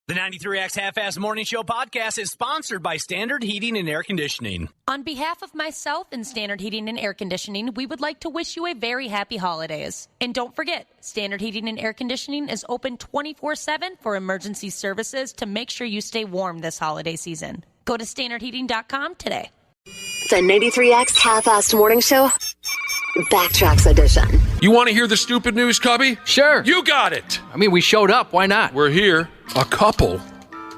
The 93X Half-Ass Morning Show podcast is sponsored by Standard Heating and Air Conditioning. On behalf of myself and Standard Heating and Air Conditioning, we would like to wish you a very happy holidays. And don't forget, Standard Heating and Air Conditioning is open 24/7 for emergency services to make sure you stay warm this holiday season. Go to standardheating.com today. The 93X Half-Assed Morning Show Backtracks Edition. You want to hear the stupid news, Cubby? Sure. You got it. I mean, we showed up. Why not? We're here. A couple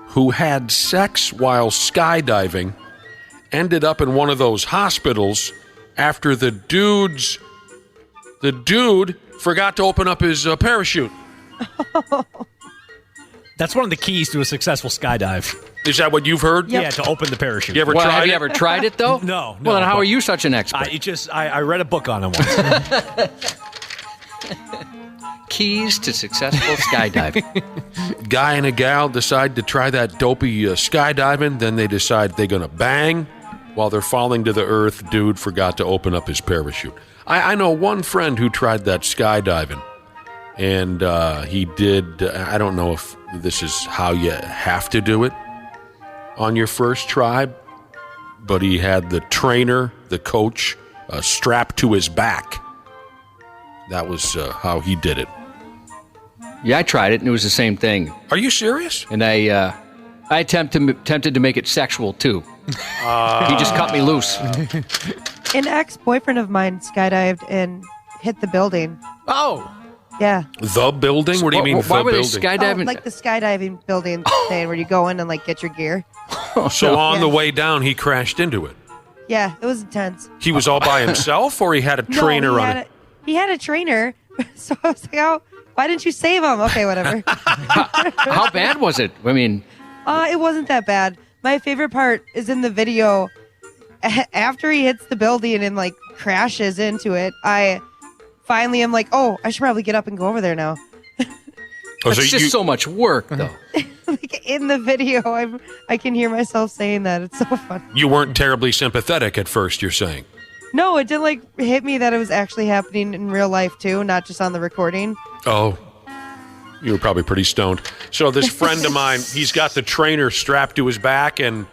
who had sex while skydiving ended up in one of those hospitals after the dude forgot to open up his parachute. That's one of the keys to a successful skydive. Is that what you've heard? Yep. Yeah, to open the parachute. You ever tried have it? you ever tried it, though? No. Well, then how are you such an expert? I read a book on it once. Keys to successful skydiving. Guy and a gal decide to try that dopey skydiving. Then they decide they're going to bang. While they're falling to the earth, dude forgot to open up his parachute. I know one friend who tried that skydiving. And he did, I don't know if this is how you have to do it on your first try, but he had the trainer, the coach, strapped to his back. That was how he did it. Yeah, I tried it, and it was the same thing. Are you serious? And I attempted to make it sexual, too. He just cut me loose. An ex-boyfriend of mine skydived and hit the building. Oh. Yeah. The building? What do you mean, why the were building? They skydiving? Like the skydiving building thing where you go in and like get your gear. So on the way down, he crashed into it. Yeah, it was intense. He was all by himself, or he had a trainer on it? He had a trainer. So I was like, oh, why didn't you save him? Okay, whatever. How bad was it? I mean... It wasn't that bad. My favorite part is in the video. After he hits the building and like crashes into it, I finally am like, oh, I should probably get up and go over there now. It's just so much work, though. Like in the video, I can hear myself saying that. It's so fun. You weren't terribly sympathetic at first, you're saying? No, it didn't like hit me that it was actually happening in real life too, not just on the recording. Oh, you were probably pretty stoned. So this friend of mine, he's got the trainer strapped to his back, and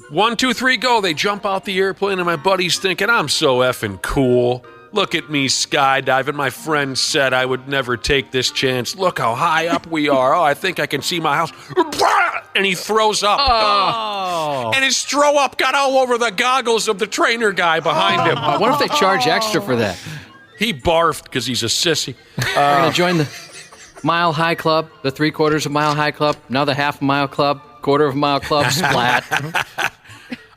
1, 2, 3, go. They jump out the airplane, and my buddy's thinking, I'm so effing cool. Look at me skydiving. My friend said I would never take this chance. Look how high up we are. Oh, I think I can see my house. And he throws up. Oh. And his throw up got all over the goggles of the trainer guy behind him. What if they charge extra for that? He barfed because he's a sissy. We're going to join the Mile High Club, the 3/4 of Mile High Club, now the half mile club, 1/4 mile club, splat.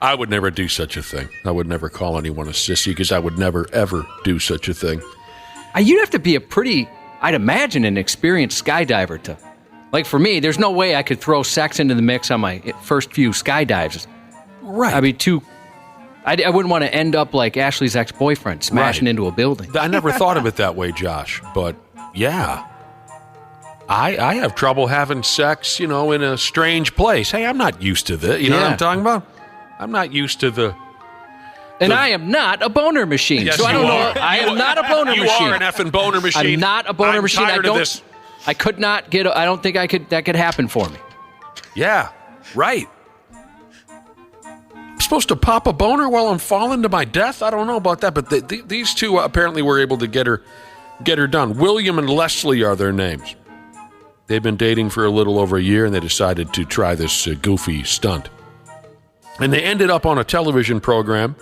I would never do such a thing. I would never call anyone a sissy because I would never, ever do such a thing. You'd have to be I'd imagine, an experienced skydiver to... Like, for me, there's no way I could throw sex into the mix on my first few skydives. Right. I'd be I wouldn't want to end up like Ashley's ex-boyfriend, smashing into a building. I never thought of it that way, Josh. But, yeah. I have trouble having sex, in a strange place. Hey, I'm not used to this. You know what I'm talking about? I'm not used to the... And I am not a boner machine. Yes, so I don't you know. are. I am not a boner machine. You are an effing boner machine. I'm not a boner machine. I'm tired of this. I could not get... I don't think that could happen for me. Yeah, right. I'm supposed to pop a boner while I'm falling to my death? I don't know about that, but these two apparently were able to get her done. William and Leslie are their names. They've been dating for a little over a year, and they decided to try this goofy stunt. And they ended up on a television program.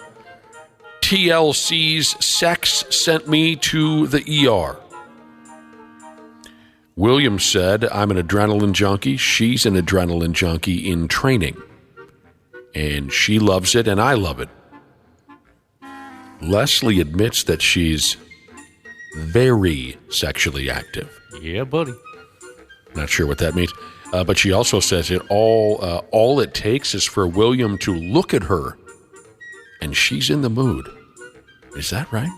TLC's Sex Sent Me to the ER. William said, I'm an adrenaline junkie. She's an adrenaline junkie in training. And she loves it, and I love it. Leslie admits that she's very sexually active. Yeah, buddy. Not sure what that means. But she also says all it takes is for William to look at her, and she's in the mood. Is that right?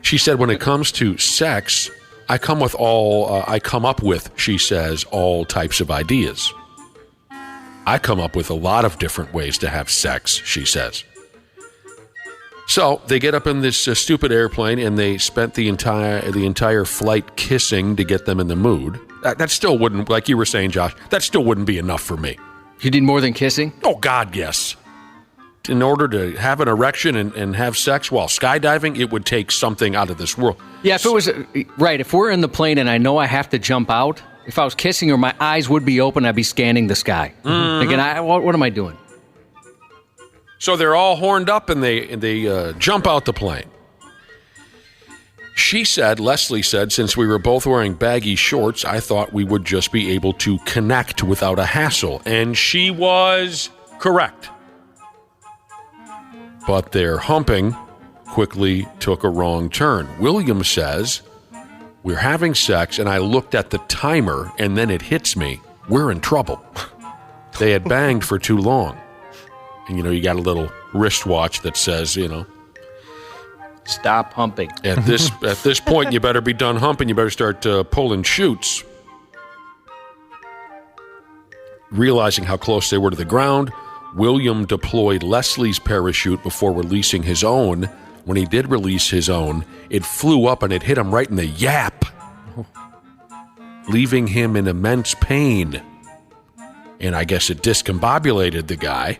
She said, when it comes to sex, I come up with, she says, all types of ideas. I come up with a lot of different ways to have sex, she says. So they get up in this stupid airplane, and they spent the entire flight kissing to get them in the mood. that still wouldn't, like you were saying, Josh, that still wouldn't be enough for me. You need more than kissing? Oh, God, yes. In order to have an erection and have sex while skydiving, it would take something out of this world. Yeah, if it was, right, if we're in the plane and I know I have to jump out, if I was kissing her, my eyes would be open, I'd be scanning the sky. Thinking, what am I doing? So they're all horned up and they jump out the plane. Leslie said, since we were both wearing baggy shorts, I thought we would just be able to connect without a hassle. And she was correct. But their humping quickly took a wrong turn. William says, we're having sex, and I looked at the timer, and then it hits me. We're in trouble. They had banged for too long. And, you got a little wristwatch that says, Stop humping. At this point, you better be done humping. You better start pulling chutes. Realizing how close they were to the ground, William deployed Leslie's parachute before releasing his own. When he did release his own, it flew up and it hit him right in the yap, leaving him in immense pain. And I guess it discombobulated the guy.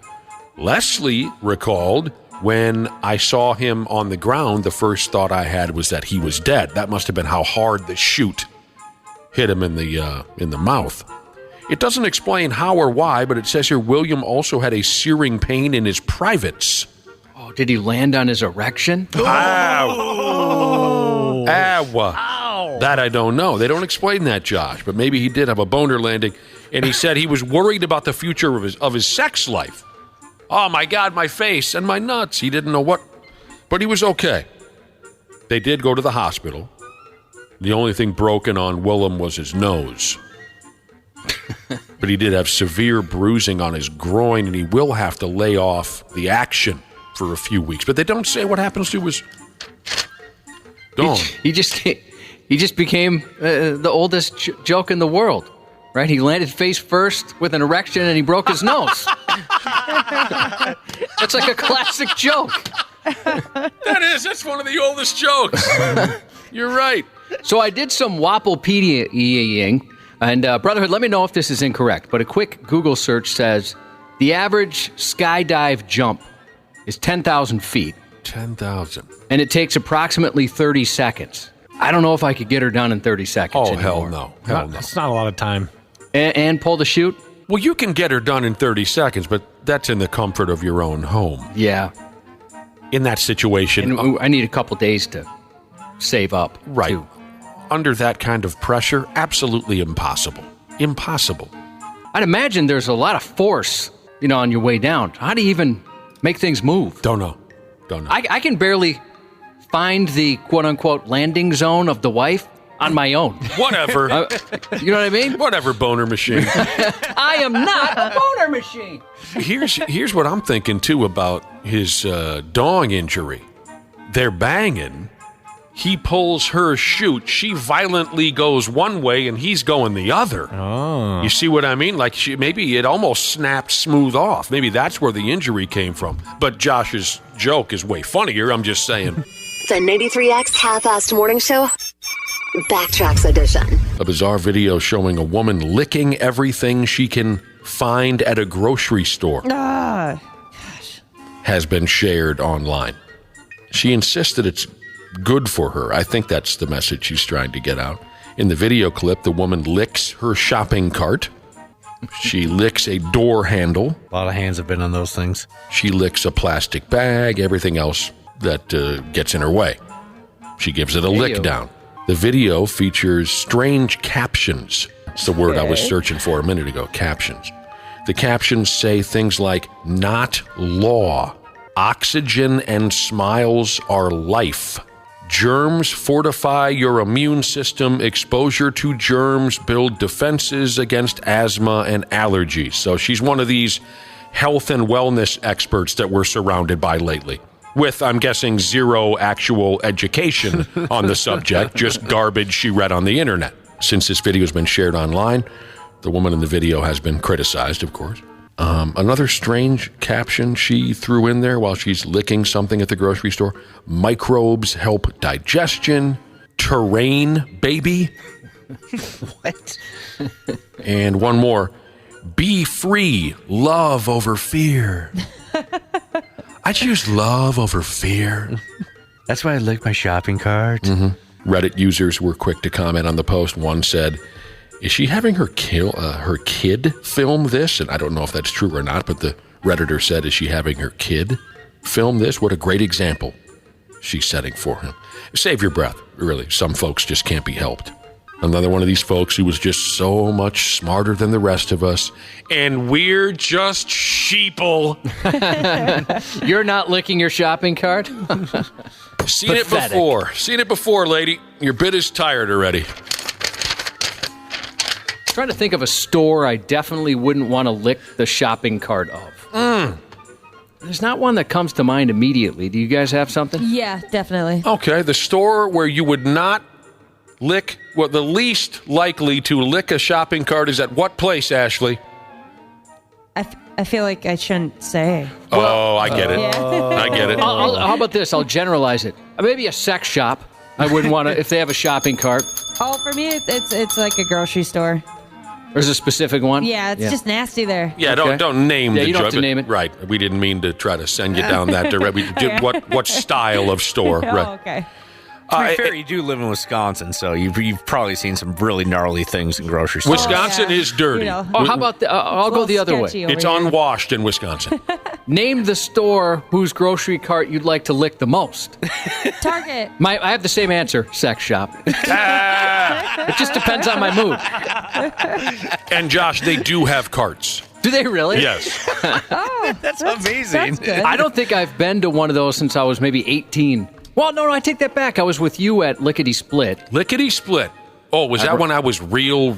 Leslie recalled, when I saw him on the ground, the first thought I had was that he was dead. That must have been how hard the chute hit him in the mouth. It doesn't explain how or why, but it says here William also had a searing pain in his privates. Oh, did he land on his erection? Ow. Ow. That I don't know. They don't explain that, Josh, but maybe he did have a boner landing, and he said he was worried about the future of his sex life. Oh, my God, my face and my nuts. He didn't know what, but he was okay. They did go to the hospital. The only thing broken on Willem was his nose. But he did have severe bruising on his groin, and he will have to lay off the action for a few weeks. But they don't say what happens to his dong. He just became the oldest joke in the world, right? He landed face first with an erection, and he broke his nose. That's like a classic joke. That's one of the oldest jokes. You're right. So I did some Wapplepedia-ing. And Brotherhood, let me know if this is incorrect, but a quick Google search says the average skydive jump is 10,000 feet. 10,000. And it takes approximately 30 seconds. I don't know if I could get her done in 30 seconds anymore. Hell no. Hell no. That's not a lot of time. And pull the chute? Well, you can get her done in 30 seconds, but that's in the comfort of your own home. Yeah. In that situation. And I need a couple days to save up. Right. Too. Under that kind of pressure, absolutely impossible. Impossible. I'd imagine there's a lot of force, on your way down. How do you even make things move? Don't know. I can barely find the quote-unquote landing zone of the wife on my own. Whatever. You know what I mean? Whatever, boner machine. I am not a boner machine. Here's what I'm thinking, too, about his dong injury. They're banging. He pulls her chute. She violently goes one way, and he's going the other. Oh. You see what I mean? Like, maybe it almost snapped smooth off. Maybe that's where the injury came from. But Josh's joke is way funnier. I'm just saying. The 93X Half-Assed Morning Show, Backtracks Edition. A bizarre video showing a woman licking everything she can find at a grocery store has been shared online. She insisted it's good for her. I think that's the message she's trying to get out. In the video clip, the woman licks her shopping cart. She licks a door handle. A lot of hands have been on those things. She licks a plastic bag, everything else that gets in her way. She gives it a lick down. The video features strange captions. It's the word I was searching for a minute ago, captions. The captions say things like, not law, oxygen and smiles are life. Germs fortify your immune system. Exposure to germs build defenses against asthma and allergies. So she's one of these health and wellness experts that we're surrounded by lately. With, I'm guessing, zero actual education on the subject, just garbage she read on the internet. Since this video has been shared online, the woman in the video has been criticized, of course. Another strange caption she threw in there while she's licking something at the grocery store. Microbes help digestion. Terrain, baby. What? And one more. Be free. Love over fear. I choose love over fear. That's why I like my shopping cart. Mm-hmm. Reddit users were quick to comment on the post. One said, is she having her kid film this? And I don't know if that's true or not, but the Redditor said, is she having her kid film this? What a great example she's setting for him. Save your breath, really. Some folks just can't be helped. Another one of these folks who was just so much smarter than the rest of us, and we're just sheeple. You're not licking your shopping cart? Seen it before, lady. Your bit is tired already. Trying to think of a store I definitely wouldn't want to lick the shopping cart of. There's not one that comes to mind immediately. Do you guys have something? Yeah, definitely. Okay, the store where you would not lick, well, the least likely to lick a shopping cart is at what place, Ashley? I feel like I shouldn't say. Oh, I get it. I get it. How about this? I'll generalize it. Maybe a sex shop. I wouldn't want to, if they have a shopping cart. Oh, for me, it's like a grocery store. There's a specific one? Yeah, it's just nasty there. Yeah, Okay. don't name the you don't joint, have to name it. Right. We didn't mean to try to send you down that direction. What style of store? Right. Oh, okay. To be fair, you do live in Wisconsin, so you've probably seen some really gnarly things in grocery stores. Wisconsin is dirty. You know. Oh, how about I'll go the other way. Sketchy over It's here. unwashed in Wisconsin. Name the store whose grocery cart you'd like to lick the most. Target. I have the same answer, sex shop. It just depends on my mood. And Josh, they do have carts. Do they really? Yes. That's amazing. That's good. I don't think I've been to one of those since I was maybe 18. Well, no, I take that back. I was with you at Lickety Split. Lickety Split. Oh, was that when I was real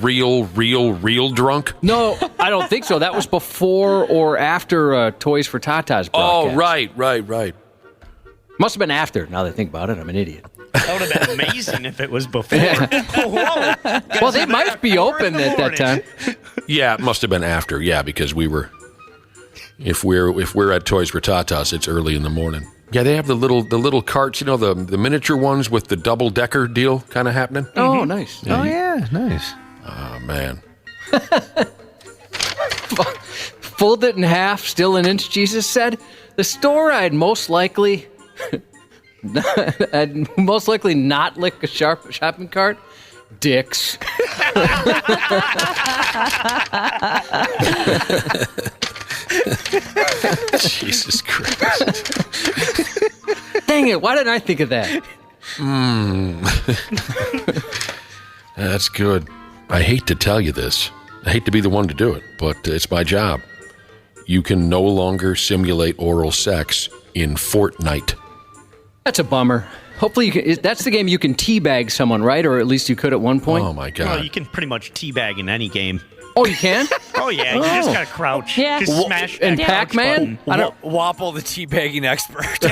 drunk? No, I don't think so. That was before or after Toys for Tatas broadcast. Oh, right. Must have been after, now that I think about it. I'm an idiot. That would have been amazing if it was before. Well, they might be open at that time. Yeah, it must have been after. Yeah, because we were. If we're at Toys for Tatas, it's early in the morning. Yeah, they have the little carts, you know, the miniature ones with the double-decker deal kind of happening. Oh, nice. Oh, yeah, nice. Oh, man. Fold it in half, still an inch, Jesus said. The store I'd most likely not lick a shopping cart. Dick's. Jesus Christ. Dang it, why didn't I think of that? That's good. I hate to tell you this. I hate to be the one to do it, but it's my job. You can no longer simulate oral sex in Fortnite. That's a bummer. Hopefully, that's the game you can teabag someone, right? Or at least you could at one point. Oh, my God. Well, you can pretty much teabag in any game. Oh, you can? Oh, yeah. You just got to crouch. Yeah. Just smash And that crouch Pac-Man? button. I don't. Wapple the teabagging expert. What the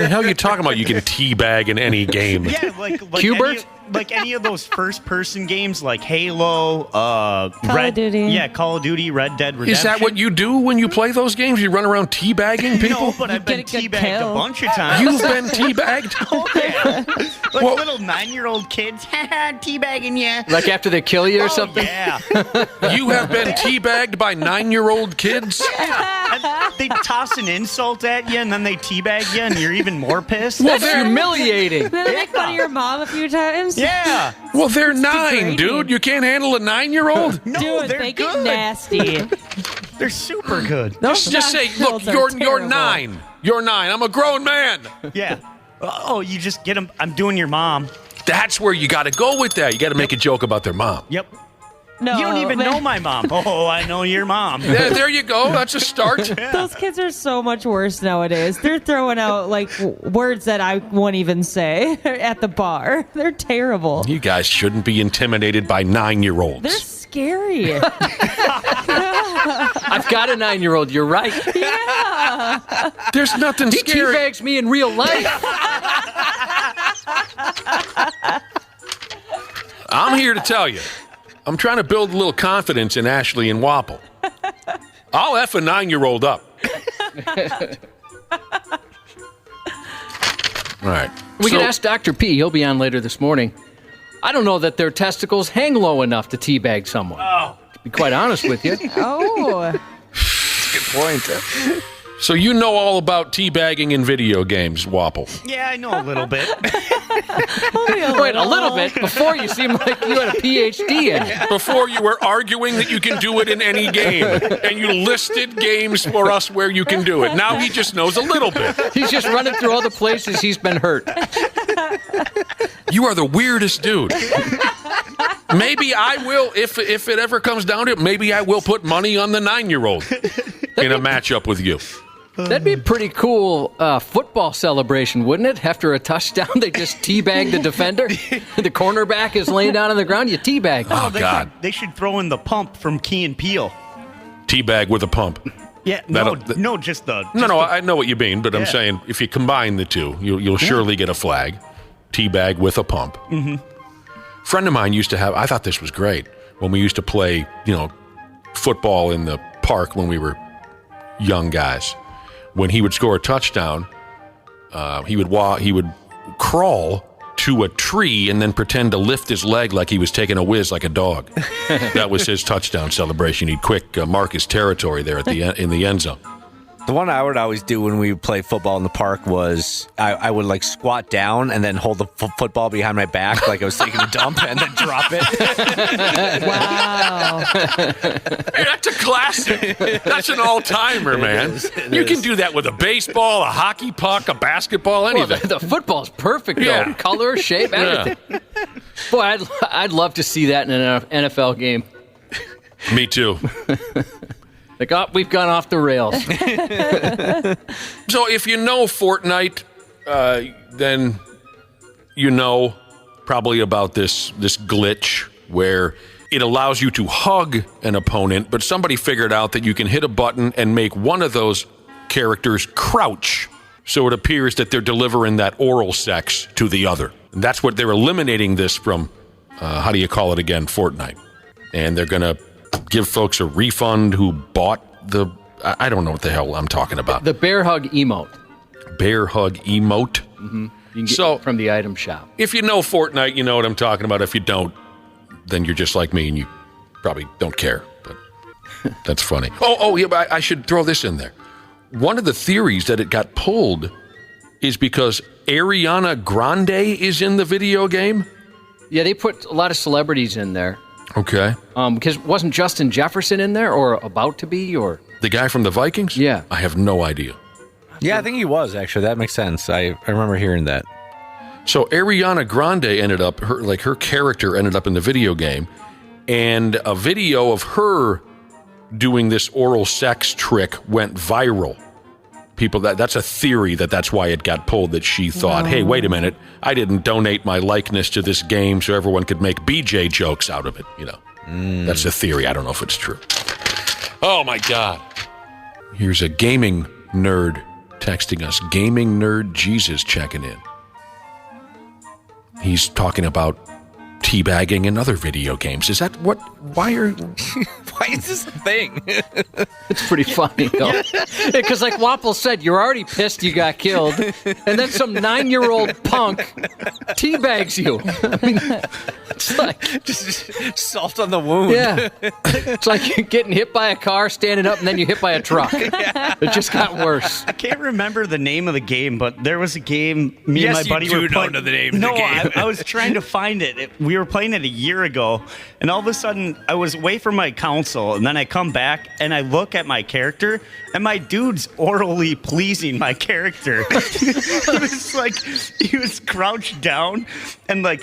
hell are you talking about? You can teabag in any game. Yeah, like Qbert? any of those first-person games like Halo, Call of Duty. Yeah, Call of Duty, Red Dead Redemption. Is that what you do when you play those games? You run around teabagging people? No, but I've been get a good teabagged kill. a bunch of times. You've been teabagged? Oh, yeah. Like Well- little 9-year-old kids, teabagging you. Like after they kill you or Oh, something? yeah. You have been teabagged by 9-year-old kids? And they toss an insult at you, and then they teabag you, and you're even more pissed. That's humiliating. Did they make fun of your mom a few times? Yeah. Well, they're 9, degrading. dude. You can't handle a 9-year-old? No, Dude, they're they get good. nasty. They're super good. Those Just say, look, 9-year-olds are you're terrible. 9. You're 9. I'm a grown man. Yeah. Oh, you just get them. I'm doing your mom. That's where you got to go with that. You got to make a joke about their mom. Yep. No, You don't even man. know my mom. Oh, I know your mom. There you go. That's a start. Those kids are so much worse nowadays. They're throwing out like words that I won't even say at the bar. They're terrible. You guys shouldn't be intimidated by 9-year-olds. They're scary. I've got a 9-year-old. You're right. Yeah. There's nothing He scary. teabags me in real life. I'm here to tell you. I'm trying to build a little confidence in Ashley and Wapple. I'll F a 9-year-old up. All right. We So- can ask Dr. P. He'll be on later this morning. I don't know that their testicles hang low enough to teabag someone. To be quite honest with you. Oh. Good point. So you know all about teabagging in video games, Wapple. Yeah, I know a little bit. Wait, a little bit? Before you seemed like you had a PhD in it. Before you were arguing that you can do it in any game, and you listed games for us where you can do it. Now he just knows a little bit. He's just running through all the places he's been hurt. You are the weirdest dude. Maybe I will, if it ever comes down to it, maybe I will put money on the 9-year-old in a matchup with you. That'd be a pretty cool football celebration, wouldn't it? After a touchdown, they just teabag the defender. The cornerback is laying down on the ground. You teabag. Oh, God. They should throw in the pump from Key and Peele. Teabag with a pump. Yeah, just the... I know what you mean, but I'm saying if you combine the two, you'll surely get a flag. Teabag with a pump. Mm-hmm. Friend of mine used to have, I thought this was great, when we used to play, football in the park when we were young guys. When he would score a touchdown, he would crawl to a tree and then pretend to lift his leg like he was taking a whiz like a dog. That was his touchdown celebration. He'd quick mark his territory there in the end zone. The one I would always do when we would play football in the park was I would like squat down and then hold the football behind my back like I was taking a dump and then drop it. Wow. Hey, that's a classic. That's an all-timer, man. You can do that with a baseball, a hockey puck, a basketball, anything. Well, the football's perfect, though. Yeah. Color, shape, everything. Yeah. Boy, I'd love to see that in an NFL game. Me too. Like, we've gone off the rails. So if you know Fortnite, then you know probably about this glitch where it allows you to hug an opponent, but somebody figured out that you can hit a button and make one of those characters crouch, so it appears that they're delivering that oral sex to the other. And that's what they're eliminating this from, how do you call it again, Fortnite. And they're going to give folks a refund who bought I don't know what the hell I'm talking about. The bear hug emote. Bear hug emote? Mm-hmm. You can get it from the item shop. If you know Fortnite, you know what I'm talking about. If you don't, then you're just like me and you probably don't care. But that's funny. Yeah, but I should throw this in there. One of the theories that it got pulled is because Ariana Grande is in the video game. Yeah, they put a lot of celebrities in there. Okay. Because wasn't Justin Jefferson in there, or about to be, or the guy from the Vikings? Yeah. I have no idea. Yeah, I think he was, actually. That makes sense. I remember hearing that. So Ariana Grande ended up, her character ended up in the video game, and a video of her doing this oral sex trick went viral. People, that's a theory that's why it got pulled, that she thought, hey, wait a minute, I didn't donate my likeness to this game so everyone could make BJ jokes out of it, That's a theory. I don't know if it's true. Oh, my God. Here's a gaming nerd texting us. Gaming nerd Jesus checking in. He's talking about teabagging in other video games. Is that what? Why is this a thing? It's pretty funny, though. Because like Wapple said, you're already pissed you got killed, and then some 9-year-old punk teabags you. I mean, it's like just salt on the wound. Yeah. It's like you're getting hit by a car, standing up, and then you hit by a truck. Yeah. It just got worse. I can't remember the name of the game, but there was a game me and my buddy were playing. Know the name of the game. I was trying to find it. We were playing it a year ago, and all of a sudden I was away from my console, and then I come back and I look at my character, and my dude's orally pleasing my character. He was crouched down, and like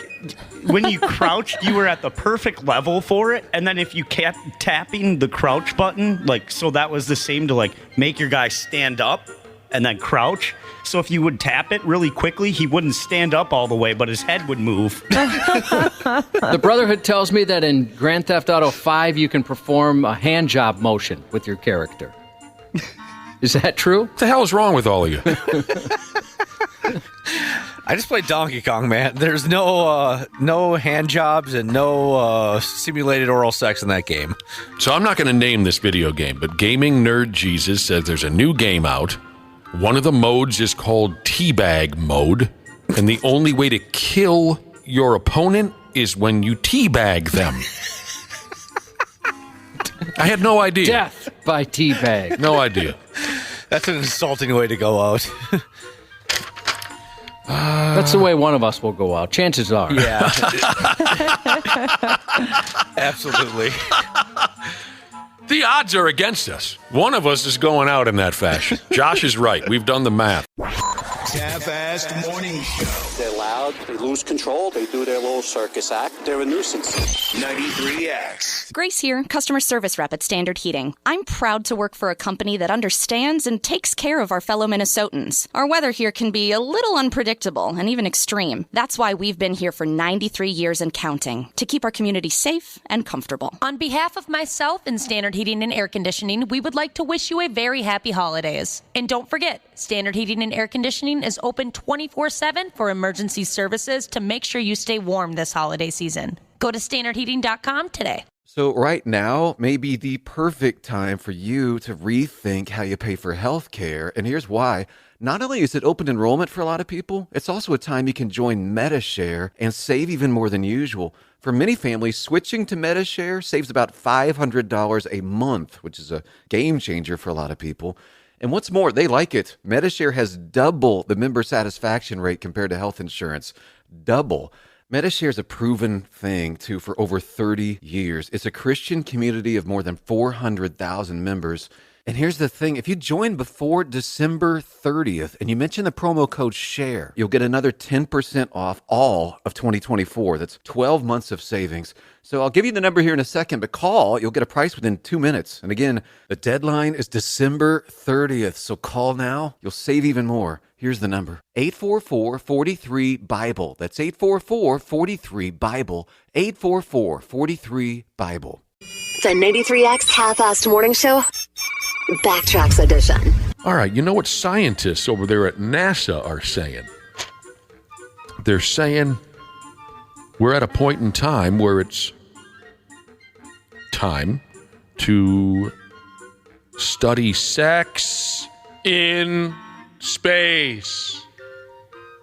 when you crouched, you were at the perfect level for it, and then if you kept tapping the crouch button, like, so that was the same to like make your guy stand up and then crouch. So if you would tap it really quickly, he wouldn't stand up all the way, but his head would move. The Brotherhood tells me that in Grand Theft Auto 5, you can perform a hand job motion with your character. Is that true? What the hell is wrong with all of you? I just played Donkey Kong, man. There's no hand jobs and no simulated oral sex in that game. So I'm not going to name this video game, but Gaming Nerd Jesus says there's a new game out. One of the modes is called Teabag Mode, and the only way to kill your opponent is when you teabag them. I had no idea. Death by teabag. No idea. That's an insulting way to go out. That's the way one of us will go out. Chances are. Yeah. Absolutely. The odds are against us. One of us is going out in that fashion. Josh is right. We've done the math. Half-assed morning show. They're loud, they lose control, they do their little circus act, they're a nuisance. 93X. Grace here, customer service rep at Standard Heating. I'm proud to work for a company that understands and takes care of our fellow Minnesotans. Our weather here can be a little unpredictable and even extreme. That's why we've been here for 93 years and counting, to keep our community safe and comfortable. On behalf of myself and Standard Heating and Air Conditioning, we would like to wish you a very happy holidays. And don't forget, Standard Heating and Air Conditioning is open 24/7 for emergency services to make sure you stay warm this holiday season. Go to standardheating.com today. So right now may be the perfect time for you to rethink how you pay for health care. And here's why. Not only is it open enrollment for a lot of people, it's also a time you can join MediShare and save even more than usual. For many families, switching to MediShare saves about $500 a month, which is a game changer for a lot of people. And what's more, they like it. MediShare has double the member satisfaction rate compared to health insurance. Double. MediShare is a proven thing, too, for over 30 years. It's a Christian community of more than 400,000 members. And here's the thing. If you join before December 30th and you mention the promo code SHARE, you'll get another 10% off all of 2024. That's 12 months of savings. So I'll give you the number here in a second, but call. You'll get a price within 2 minutes. And again, the deadline is December 30th. So call now. You'll save even more. Here's the number. 844-43-BIBLE. That's 844-43-BIBLE. 844-43-BIBLE. The 93X Half-Assed Morning Show, Backtracks Edition. All right, you know what scientists over there at NASA are saying? They're saying we're at a point in time where it's time to study sex in space.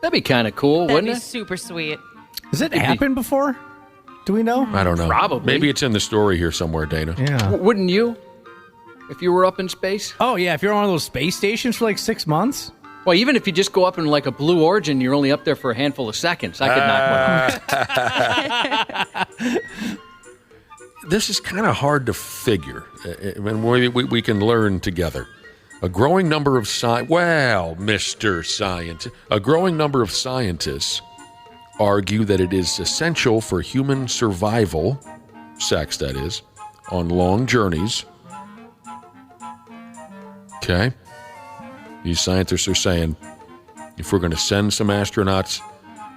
That'd be kind of cool, That'd wouldn't be it? super sweet. Has it happened before? Do we know? I don't know. Probably. Maybe it's in the story here somewhere, Dana. Yeah. Wouldn't you? If you were up in space? Oh, yeah, if you're on one of those space stations for like 6 months. Well, even if you just go up in like a Blue Origin, you're only up there for a handful of seconds. I could knock one off. This is kind of hard to figure, and we can learn together. A growing number of Mr. Scientist, a growing number of scientists argue that it is essential for human survival, sex that is, on long journeys. Okay? These scientists are saying if we're going to send some astronauts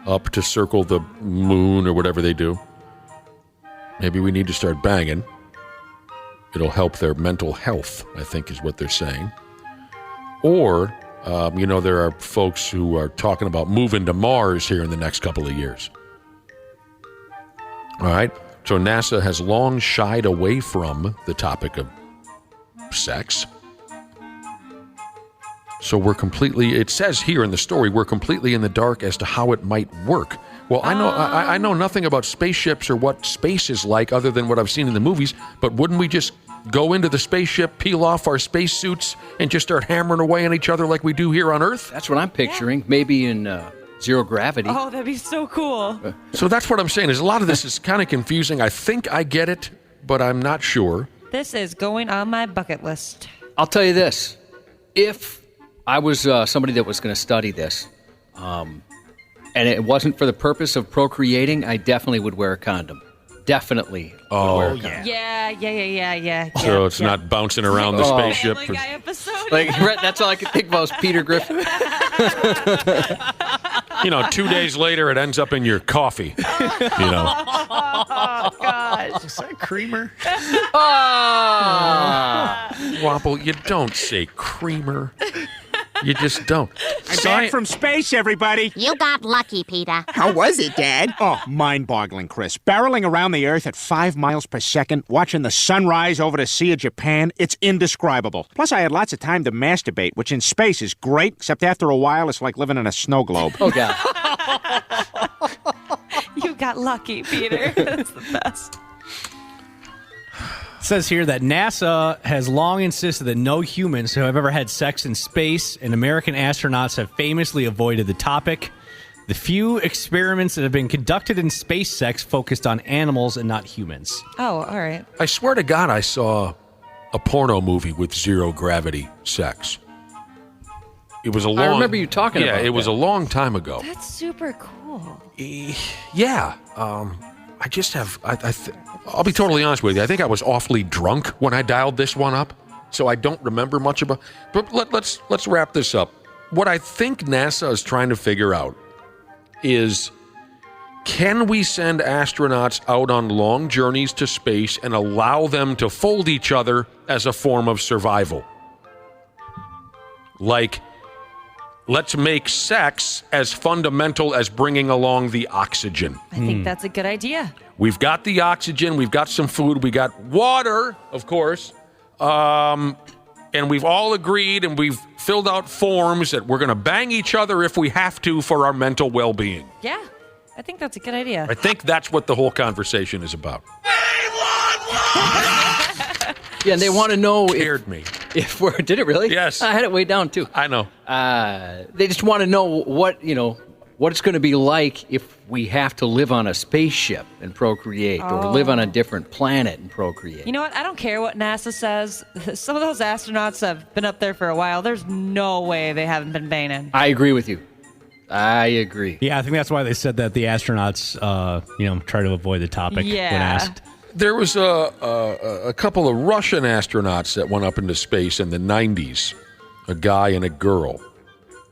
up to circle the moon or whatever they do, maybe we need to start banging. It'll help their mental health, I think is what they're saying. Or, there are folks who are talking about moving to Mars here in the next couple of years. All right? So NASA has long shied away from the topic of sex. So it says here in the story, we're completely in the dark as to how it might work. Well, I know nothing about spaceships or what space is like other than what I've seen in the movies, but wouldn't we just go into the spaceship, peel off our spacesuits, and just start hammering away on each other like we do here on Earth? That's what I'm picturing. Yeah. Maybe in zero gravity. Oh, that'd be so cool. So that's what I'm saying, is a lot of this is kind of confusing. I think I get it, but I'm not sure. This is going on my bucket list. I'll tell you this. If I was somebody that was going to study this, and it wasn't for the purpose of procreating, I definitely would wear a condom. Definitely. Oh, yeah. So it's not bouncing around the spaceship. Family Guy episode. That's all I could think about was Peter Griffin. 2 days later, it ends up in your coffee. Oh, gosh. Is that creamer? Wapple, you don't say creamer. You just don't. I'm back from space, everybody. You got lucky, Peter. How was it, Dad? Oh, mind-boggling, Chris. Barreling around the Earth at 5 miles per second, watching the sunrise over the Sea of Japan, it's indescribable. Plus, I had lots of time to masturbate, which in space is great, except after a while, it's like living in a snow globe. Oh, God. You got lucky, Peter. That's the best. It says here that NASA has long insisted that no humans have ever had sex in space, and American astronauts have famously avoided the topic. The few experiments that have been conducted in space sex focused on animals and not humans. Oh, all right. I swear to God, I saw a porno movie with zero gravity sex. It was a long. I remember you talking about it was a long time ago. That's super cool. Yeah. I just have. I'll be totally honest with you. I think I was awfully drunk when I dialed this one up, so I don't remember much about. But let's wrap this up. What I think NASA is trying to figure out is, can we send astronauts out on long journeys to space and allow them to fold each other as a form of survival? Like, let's make sex as fundamental as bringing along the oxygen. I think that's a good idea. We've got the oxygen, we've got some food, we got water, of course, and we've all agreed and we've filled out forms that we're going to bang each other if we have to for our mental well-being. Yeah, I think that's a good idea. I think that's what the whole conversation is about. Yeah, and they want to know if we're. Did it really? Yes. I had it way down too. I know. They just want to know what it's going to be like if we have to live on a spaceship and procreate, or live on a different planet and procreate. You know what? I don't care what NASA says. Some of those astronauts have been up there for a while. There's no way they haven't been banging. I agree with you. I agree. Yeah, I think that's why they said that the astronauts, try to avoid the topic when asked. There was a couple of Russian astronauts that went up into space in the 90s, a guy and a girl,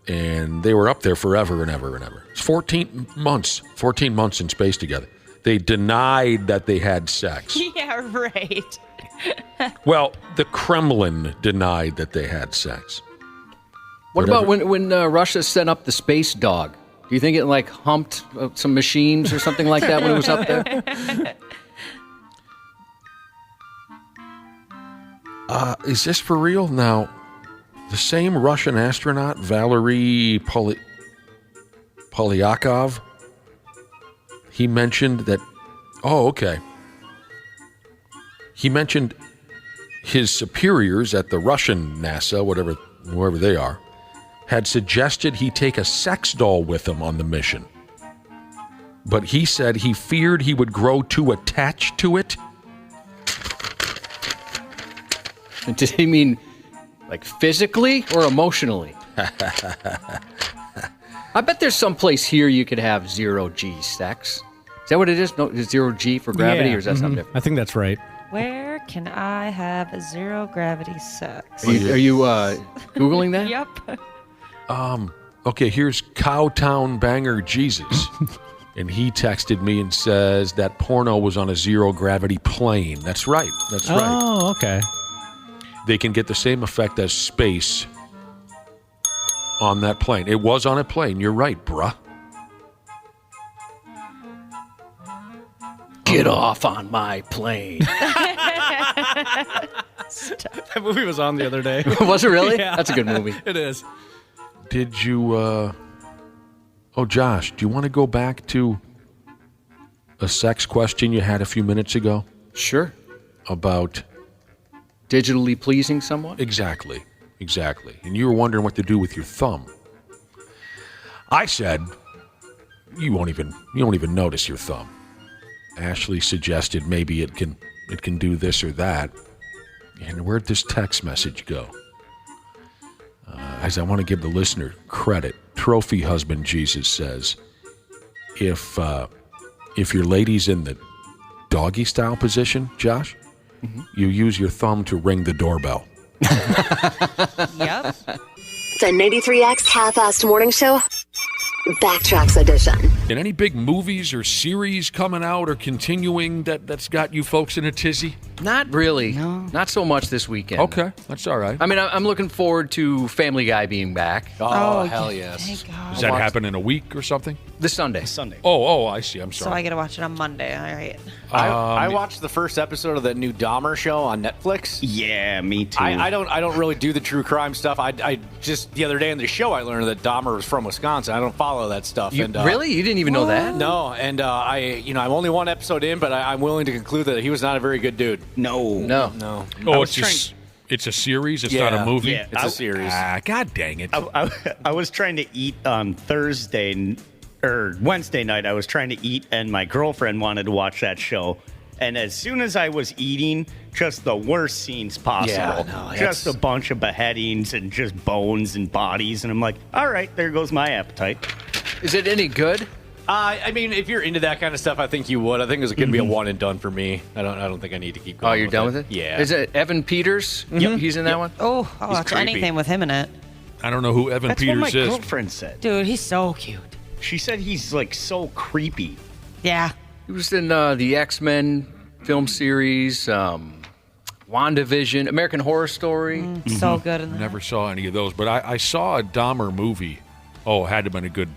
and they were up there forever and ever and ever. It's 14 months in space together. They denied that they had sex. Yeah, right. Well, the Kremlin denied that they had sex. What about when Russia sent up the space dog? Do you think it humped some machines or something like that when it was up there? Is this for real? Now, the same Russian astronaut, Valery Polyakov, he mentioned that... Oh, okay. He mentioned his superiors at the Russian NASA, whoever they are, had suggested he take a sex doll with him on the mission. But he said he feared he would grow too attached to it. Did he mean physically or emotionally? I bet there's some place here you could have zero G sex. Is that what it is? No, zero G for gravity, or is that something different? I think that's right. Where can I have a zero gravity sex? Are you Googling that? Yep. Okay, here's Cowtown Banger Jesus. And he texted me and says that porno was on a zero gravity plane. That's right. That's right. Oh, okay. They can get the same effect as space on that plane. It was on a plane. You're right, bruh. Get off on my plane. That movie was on the other day. Was it really? Yeah. That's a good movie. It is. Did you, Oh, Josh, do you want to go back to a sex question you had a few minutes ago? Sure. About... digitally pleasing someone? Exactly. And you were wondering what to do with your thumb. I said, you won't even notice your thumb. Ashley suggested maybe it can do this or that. And where'd this text message go? As I want to give the listener credit, Trophy Husband Jesus says, if your lady's in the doggy style position, Josh, you use your thumb to ring the doorbell. Yep. The 93X Half-Assed Morning Show, Backtracks Edition. And any big movies or series coming out or continuing that's got you folks in a tizzy? Not really. No. Not so much this weekend. Okay, that's all right. I mean, I'm looking forward to Family Guy being back. Oh, hell yes. Thank God. Does that happen in a week or something? This Sunday. Sunday. Oh, I see. I'm So sorry. I got to watch it on Monday. All right. I watched the first episode of that new Dahmer show on Netflix. Yeah, me too. I don't really do the true crime stuff. I just the other day in the show I learned that Dahmer was from Wisconsin. I don't follow that stuff. Really? You didn't even know that? No, and I'm only one episode in, but I'm willing to conclude that he was not a very good dude. No. Oh, it's a series? It's not a movie? Yeah, it's a series. God dang it. I was trying to eat on Thursday or Wednesday night. I was trying to eat, and my girlfriend wanted to watch that show. And as soon as I was eating, just the worst scenes possible. Yeah, no, just a bunch of beheadings and just bones and bodies. And I'm like, all right, there goes my appetite. Is it any good? I mean, if you're into that kind of stuff, I think you would. I think it's going to be a one and done for me. I don't think I need to keep going. Oh, you're done with it? Yeah. Is it Evan Peters? Yep. He's in that one? Oh, I'll watch creepy. anything with him in it. I don't know who Evan That's Peters what my is. girlfriend said. Dude, he's so cute. She said he's like so creepy. Yeah. He was in the X-Men film series, WandaVision, American Horror Story. So good in that. Never saw any of those, but I saw a Dahmer movie. Oh, it had to have been a good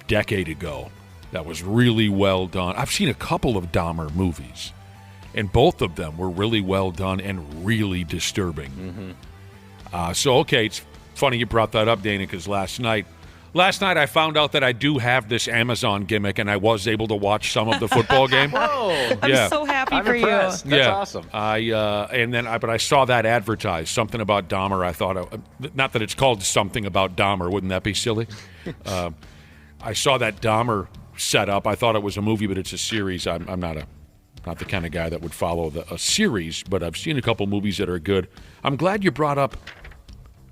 decade ago. That was really well done. I've seen a couple of Dahmer movies, and both of them were really well done and really disturbing. Okay, it's funny you brought that up, Dana, because last night I found out that I do have this Amazon gimmick, and I was able to watch some of the football game. Whoa. I'm so happy for impressed. you. That's awesome. But I saw that advertised, something about Dahmer. I thought, not that it's called something about Dahmer. Wouldn't that be silly? I saw that Dahmer set up. I thought it was a movie, but it's a series. I'm not the kind of guy that would follow a series, but I've seen a couple movies that are good. I'm glad you brought up,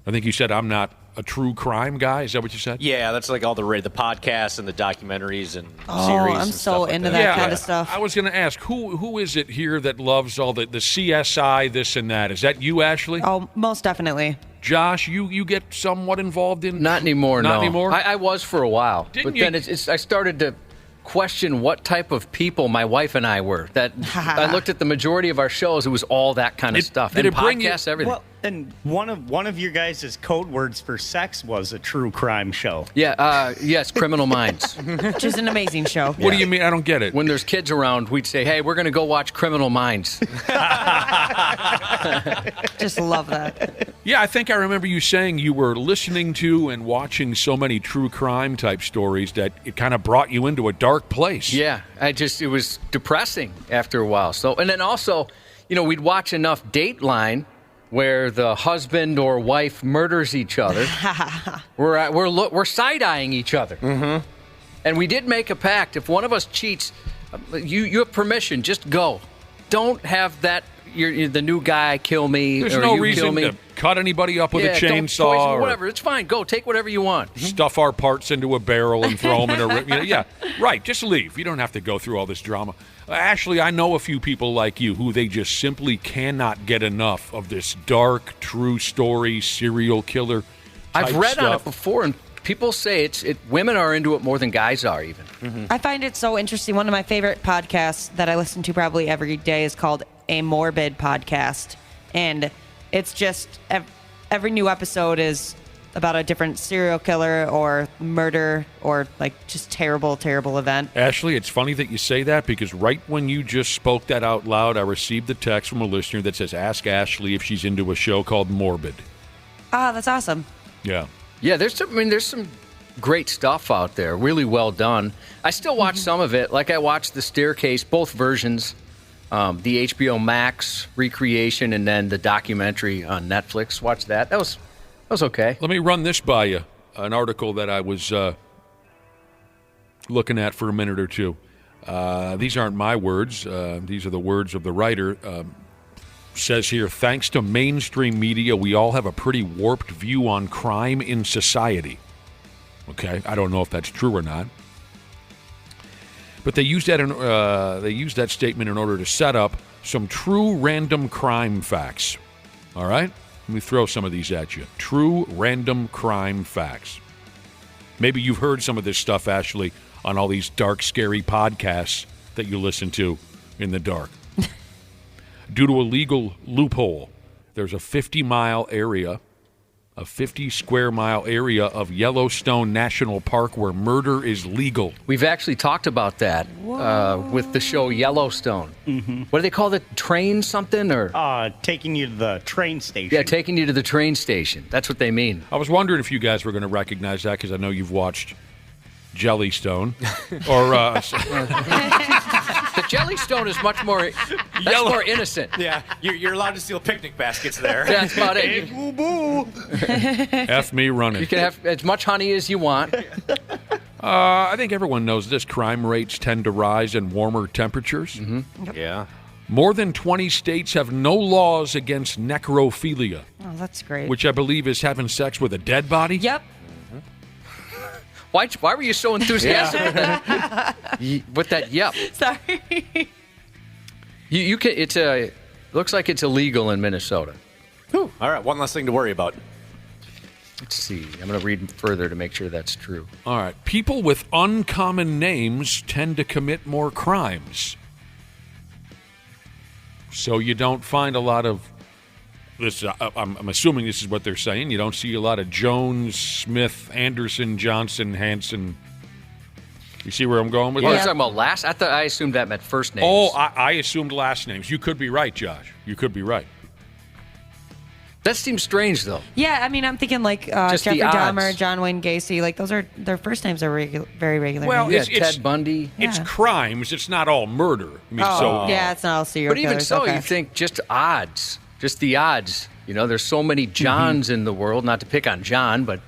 I think you said I'm not a true crime guy. Is that what you said? Yeah, that's like all the podcasts and the documentaries and series. I'm and so stuff like into that. that kind of stuff. I was going to ask, who is it here that loves all the CSI, this and that? Is that you, Ashley? Oh, most definitely. Josh, you get somewhat involved in? Not anymore, Not no. anymore? I was for a while. Didn't but then I started to question what type of people my wife and I were. That I looked at the majority of our shows, it was all that kind of stuff. Did and it bring podcasts, you, everything. Well, and one of your guys' code words for sex was a true crime show. Yeah, yes, Criminal Minds. Which is an amazing show. What do you mean? I don't get it. When there's kids around, we'd say, hey, we're going to go watch Criminal Minds. Just love that. Yeah, I think I remember you saying you were listening to and watching so many true crime type stories that it kind of brought you into a dark place. Yeah, it was depressing after a while. So, and then also, we'd watch enough Dateline where the husband or wife murders each other. We're side-eyeing each other. Mm-hmm. And we did make a pact. If one of us cheats, you have permission. Just go. Don't have that. You're the new guy. Kill me. There's or no you reason kill me. to cut anybody up with a don't chainsaw poison, or whatever. It's fine. Go. Take whatever you want. stuff our parts into a barrel and throw them in a... Yeah, right. Just leave. You don't have to go through all this drama. Ashley, I know a few people like you who they just simply cannot get enough of this dark, true story, serial killer type I've read stuff. on it before, and people say women are into it more than guys are even. Mm-hmm. I find it so interesting. One of my favorite podcasts that I listen to probably every day is called A Morbid Podcast. And it's just every new episode is about a different serial killer or murder or like just terrible, terrible event. Ashley, it's funny that you say that because right when you just spoke that out loud, I received a text from a listener that says, ask Ashley if she's into a show called Morbid. Ah, that's awesome. Yeah. Yeah, there's some great stuff out there, really well done. I still watch some of it. Like I watched The Staircase, both versions, the HBO Max recreation, and then the documentary on Netflix. Watch that. That was okay. Let me run this by you, an article that I was looking at for a minute or two. These aren't my words. These are the words of the writer. Says here, thanks to mainstream media, we all have a pretty warped view on crime in society. Okay, I don't know if that's true or not. But they used that statement in order to set up some true random crime facts. All right? Let me throw some of these at you. True random crime facts. Maybe you've heard some of this stuff, Ashley, on all these dark, scary podcasts that you listen to in the dark. due to a legal loophole. There's a 50-mile area, a 50-square-mile area of Yellowstone National Park where murder is legal. We've actually talked about that with the show Yellowstone. Mm-hmm. What do they call it? Train something? Or taking you to the train station. Yeah, taking you to the train station. That's what they mean. I was wondering if you guys were going to recognize that because I know you've watched Jellystone. Or the Jellystone is much more more innocent. Yeah, you're allowed to steal picnic baskets there. That's about it. Hey, boo boo. F me running. You can have as much honey as you want. I think everyone knows this. Crime rates tend to rise in warmer temperatures. Mm-hmm. Yeah. More than 20 states have no laws against necrophilia. Oh, that's great. Which I believe is having sex with a dead body. Yep. Why were you so enthusiastic with that? Yep. Sorry. You can. Looks like it's illegal in Minnesota. Whew. All right, one less thing to worry about. Let's see. I'm going to read further to make sure that's true. All right. People with uncommon names tend to commit more crimes. So you don't find a lot of this. I'm assuming this is what they're saying. You don't see a lot of Jones, Smith, Anderson, Johnson, Hanson. You see where I'm going with Well, that? you're talking about last? I assumed that meant first names. Oh, I assumed last names. You could be right, Josh. You could be right. That seems strange, though. Yeah, I mean, I'm thinking like Just Jeffrey the odds. Dahmer, John Wayne Gacy. Like those are their first names are very regular. Well, names. Ted Bundy. It's Yeah. crimes. It's not all murder. I mean, yeah, it's not all serial But even killers. so, okay. you think just odds. Just the odds. You know, there's so many Johns in the world, not to pick on John, but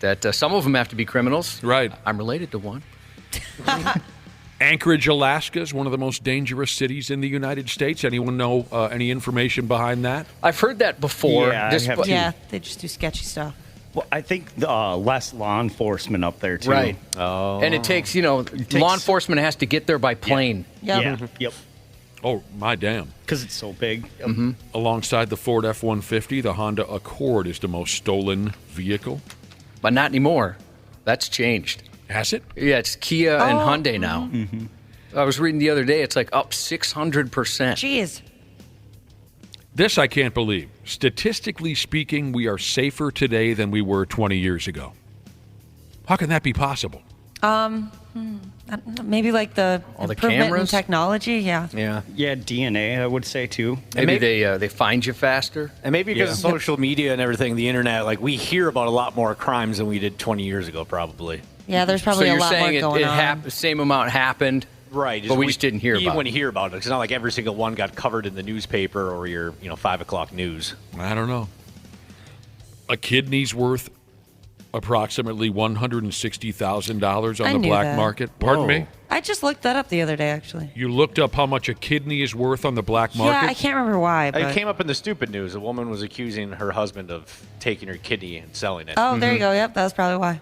that some of them have to be criminals. Right. I'm related to one. Anchorage, Alaska is one of the most dangerous cities in the United States. Anyone know any information behind that? I've heard that before. Yeah, I have too. Yeah, they just do sketchy stuff. Well, I think less law enforcement up there, too. Right. Oh. And it takes, law enforcement has to get there by plane. Yep. Yeah. Yep. Oh, my damn. Because it's so big. Mm-hmm. Alongside the Ford F-150, the Honda Accord is the most stolen vehicle. But not anymore. That's changed. Has it? Yeah, it's Kia and Hyundai now. Mm-hmm. I was reading the other day, it's like up 600%. Jeez. This I can't believe. Statistically speaking, we are safer today than we were 20 years ago. How can that be possible? I don't know, maybe like the All the improvement in cameras? technology. Yeah. Yeah. Yeah, DNA, I would say, too. Maybe they find you faster. And maybe because of social media and everything, the internet, like we hear about a lot more crimes than we did 20 years ago, probably. Yeah, there's probably So a you're lot more saying going on. the same amount happened, Right. but we just didn't hear even about when it. you hear about it. It's not like every single one got covered in the newspaper or your 5 o'clock news. I don't know. A kidney's worth approximately $160,000 on the knew black that. market. Pardon me? I just looked that up the other day, actually. You looked up how much a kidney is worth on the black market? Yeah, I can't remember why. But... It came up in the stupid news. A woman was accusing her husband of taking her kidney and selling it. Oh, there you go. Yep, that was probably why.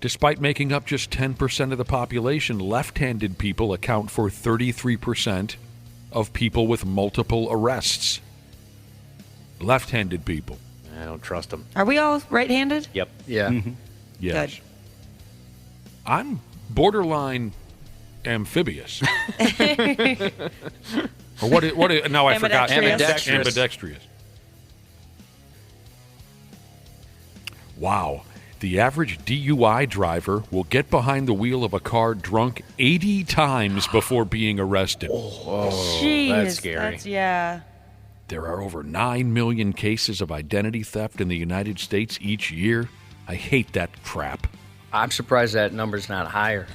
Despite making up just 10% of the population, left-handed people account for 33% of people with multiple arrests. Left-handed people. I don't trust them. Are we all right-handed? Yep. Yeah. Yes. Good. I'm borderline amphibious. Or what? Now I forgot. Ambidextrous. Ambidextrous. Wow. The average DUI driver will get behind the wheel of a car drunk 80 times before being arrested. Jeez, that's scary. Yeah. There are over 9 million cases of identity theft in the United States each year. I hate that crap. I'm surprised that number's not higher.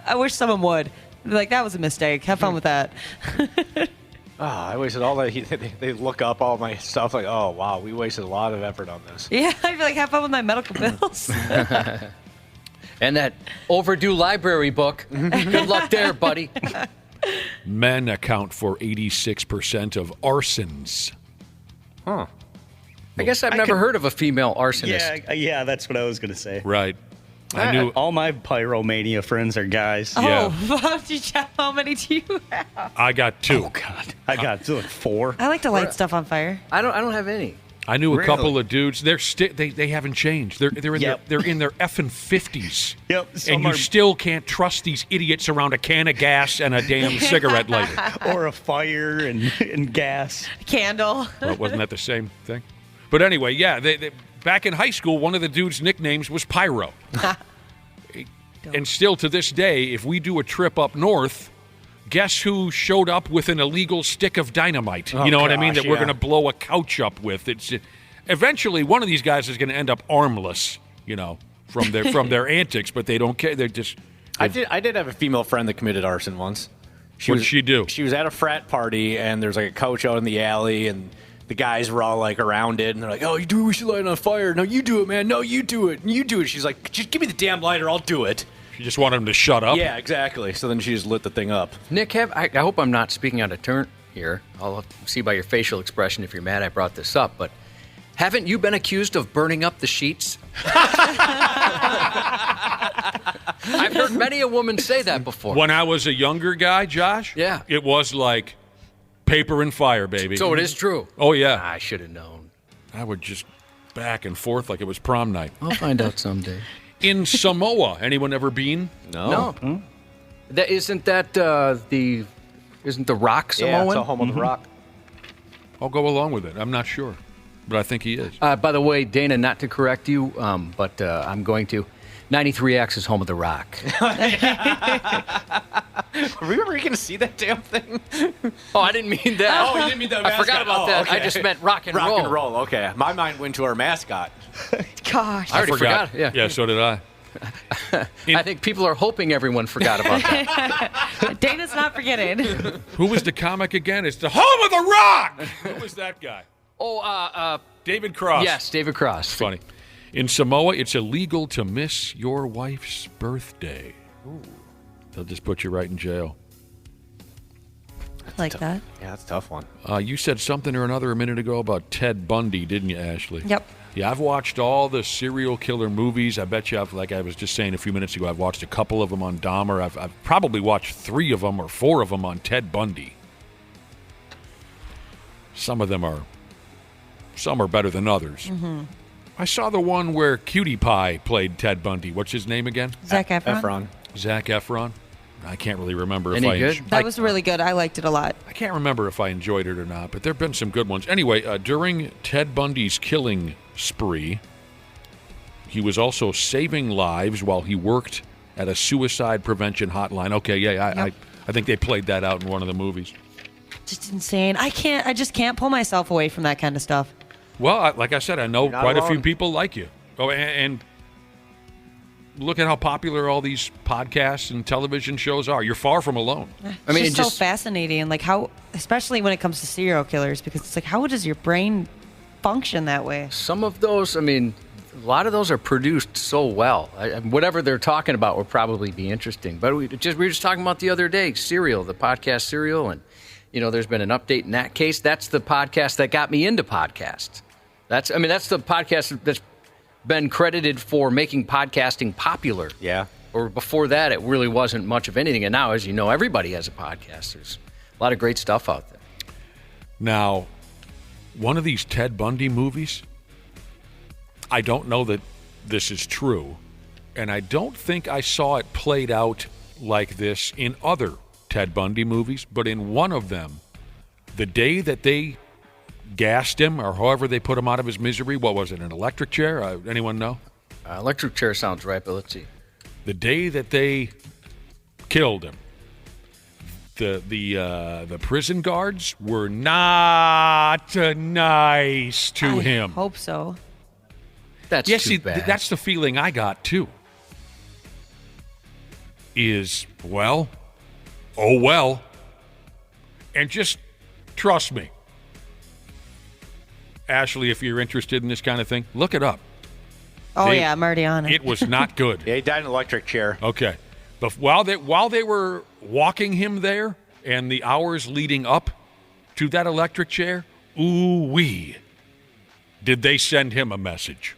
I wish someone would. Be like, that was a mistake. Have fun with that. I wasted all that. They look up all my stuff like, oh, wow, we wasted a lot of effort on this. Yeah, I'd be like, have fun with my medical bills. And that overdue library book. Good luck there, buddy. Men account for 86% of arsons. Huh. I guess I've never heard of a female arsonist. Yeah, that's what I was going to say. Right. I knew. All my pyromania friends are guys. Yeah. How many do you have? I got 2. Oh, God. I got 4. I like to light stuff on fire. I don't have any. I knew a Really? couple of dudes. They haven't changed. They're in their effing 50s. Yep. And you still can't trust these idiots around a can of gas and a damn cigarette lighter. Or a fire and gas. Candle. Well, wasn't that the same thing? But anyway, yeah. They back in high school, one of the dudes' nicknames was Pyro. And still to this day, if we do a trip up north, guess who showed up with an illegal stick of dynamite? Oh, you know what I mean? gosh, That we're yeah. going to blow a couch up with. Eventually, one of these guys is going to end up armless, from their antics, but they don't care. They're just. I did have a female friend that committed arson once. What'd she do? She was at a frat party, and there's like a couch out in the alley, and the guys were all like around it, and they're like, "Oh, you do? We should light it on fire. No, you do it, man. No, you do it. You do it." She's like, "Just give me the damn lighter. I'll do it." She just wanted him to shut up. Yeah, exactly. So then she just lit the thing up. Nick, I hope I'm not speaking out of turn here. I'll see by your facial expression if you're mad I brought this up, but haven't you been accused of burning up the sheets? I've heard many a woman say that before. When I was a younger guy, Josh, yeah, it was like paper and fire, baby. So it is true. Oh, yeah. I should have known. I would just back and forth like it was prom night. I'll find out someday. In Samoa, anyone ever been? No. Isn't the Rock Samoan? Yeah, it's a home of the Rock. I'll go along with it. I'm not sure, but I think he is. By the way, Dana, not to correct you, but I'm going to. 93X is home of the Rock. Are we ever going to see that damn thing? Oh, I didn't mean that. Oh, you didn't mean that. I forgot about that. Okay. I just meant rock and roll. Rock and roll. Okay, my mind went to our mascot. Gosh. I already forgot. Yeah, so did I. I think people are hoping everyone forgot about that. Dana's not forgetting. Who was the comic again? It's the home of the Rock. Who was that guy? Oh, David Cross. Yes, David Cross. Funny. In Samoa, it's illegal to miss your wife's birthday. Ooh. They'll just put you right in jail. Like that. Yeah, that's a tough one. You said something or another a minute ago about Ted Bundy, didn't you, Ashley? Yep. Yeah, I've watched all the serial killer movies. I bet you, like I was just saying a few minutes ago, I've watched a couple of them on Dahmer. I've probably watched 3 of them or 4 of them on Ted Bundy. Some are better than others. Mm-hmm. I saw the one where Cutie Pie played Ted Bundy. What's his name again? Zac Efron. Zac Efron. I can't really remember Any good? That was really good. I liked it a lot. I can't remember if I enjoyed it or not, but there have been some good ones. Anyway, during Ted Bundy's killing spree, he was also saving lives while he worked at a suicide prevention hotline. Okay, yeah, I think they played that out in one of the movies. Just insane. I just can't pull myself away from that kind of stuff. Well, like I said, I know You're not quite a few alone. people like you. Oh, and look at how popular all these podcasts and television shows are. You're far from alone. I mean, it's just so fascinating. Like how, especially when it comes to serial killers, because it's like, how does your brain function that way? Some of those, I mean, a lot of those are produced so well. Whatever they're talking about will probably be interesting. But we were just talking about the other day, Serial, the podcast Serial, and there's been an update in that case. That's the podcast that got me into podcasts. That's the podcast that's been credited for making podcasting popular. Yeah. Or before that, it really wasn't much of anything. And now, as you know, everybody has a podcast. There's a lot of great stuff out there. Now, one of these Ted Bundy movies, I don't know that this is true, and I don't think I saw it played out like this in other Ted Bundy movies, but in one of them, the day that they gassed him, or however they put him out of his misery, what was it, an electric chair? Anyone know? Electric chair sounds right, but let's see. The day that they killed him, the prison guards were not nice to him. I hope so. That's too bad. That's the feeling I got too. Is well, and just trust me. Ashley, if you're interested in this kind of thing, look it up. Oh, yeah, I'm already on it. It was not good. Yeah, he died in an electric chair. Okay. But while they were walking him there and the hours leading up to that electric chair, ooh-wee, did they send him a message.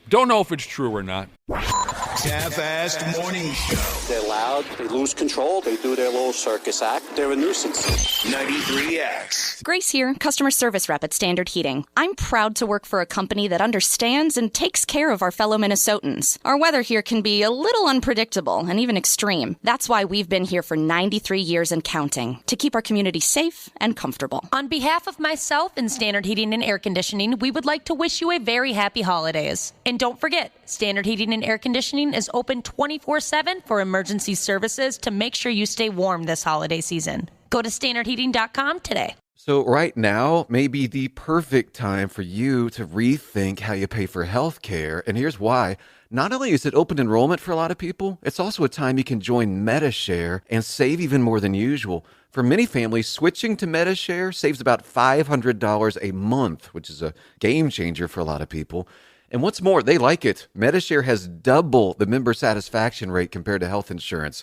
Don't know if it's true or not. Half-assed morning show. They're loud, they lose control, they do their little circus act. They're a nuisance. 93X. Grace here, customer service rep at Standard Heating. I'm proud to work for a company that understands and takes care of our fellow Minnesotans. Our weather here can be a little unpredictable and even extreme. That's why we've been here for 93 years and counting, to keep our community safe and comfortable. On behalf of myself and Standard Heating and Air Conditioning, we would like to wish you a very happy holidays. And don't forget, Standard Heating and Air Conditioning is open 24/7 for emergency services to make sure you stay warm this holiday season. Go to standardheating.com today. So right now may be the perfect time for you to rethink how you pay for health care. And here's why. Not only is it open enrollment for a lot of people, it's also a time you can join MediShare and save even more than usual. For many families, switching to MediShare saves about $500 a month, which is a game changer for a lot of people. And what's more, they like it. MediShare has double the member satisfaction rate compared to health insurance.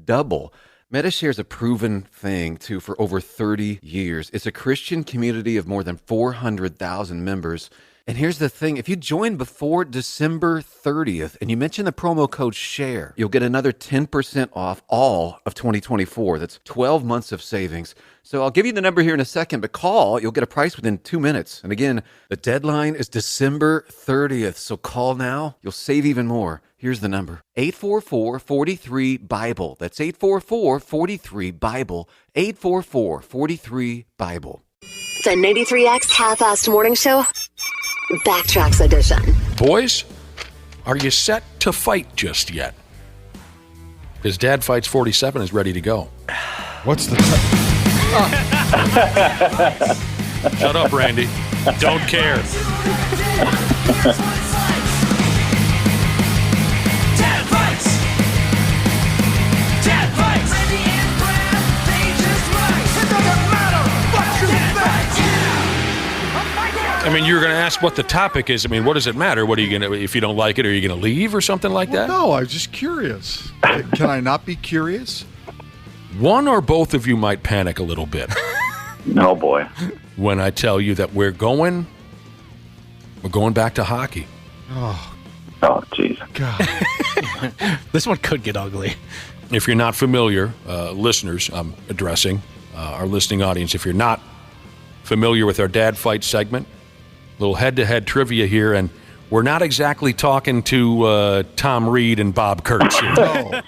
Double. MediShare is a proven thing, too, for over 30 years. It's a Christian community of more than 400,000 members. And here's the thing. If you join before December 30th and you mention the promo code SHARE, you'll get another 10% off all of 2024. That's 12 months of savings. So I'll give you the number here in a second, but call. You'll get a price within 2 minutes. And again, the deadline is December 30th. So call now. You'll save even more. Here's the number. 844-43-BIBLE. That's 844-43-BIBLE. 844-43-BIBLE. The 93X Half-Assed Morning Show, Backtracks Edition. Boys, are you set to fight just yet? Because Dad Fights 47 is ready to go. What's the... Shut up, Randy. Don't care. Dad fights. Dad fights. Randy and Brad, they just fight. It doesn't matter what you think. I mean, you're going to ask what the topic is. I mean, what does it matter? What are you going to, if you don't like it, are you going to leave or something like that? No, I was just curious. Can I not be curious? One or both of you might panic a little bit. No, boy. When I tell you that we're going back to hockey. Oh, jeez. God. This one could get ugly. If you're not familiar, listeners, I'm addressing our listening audience. If you're not familiar with our Dad Fight segment, a little head-to-head trivia here, and we're not exactly talking to Tom Reed and Bob Kurtz here. No.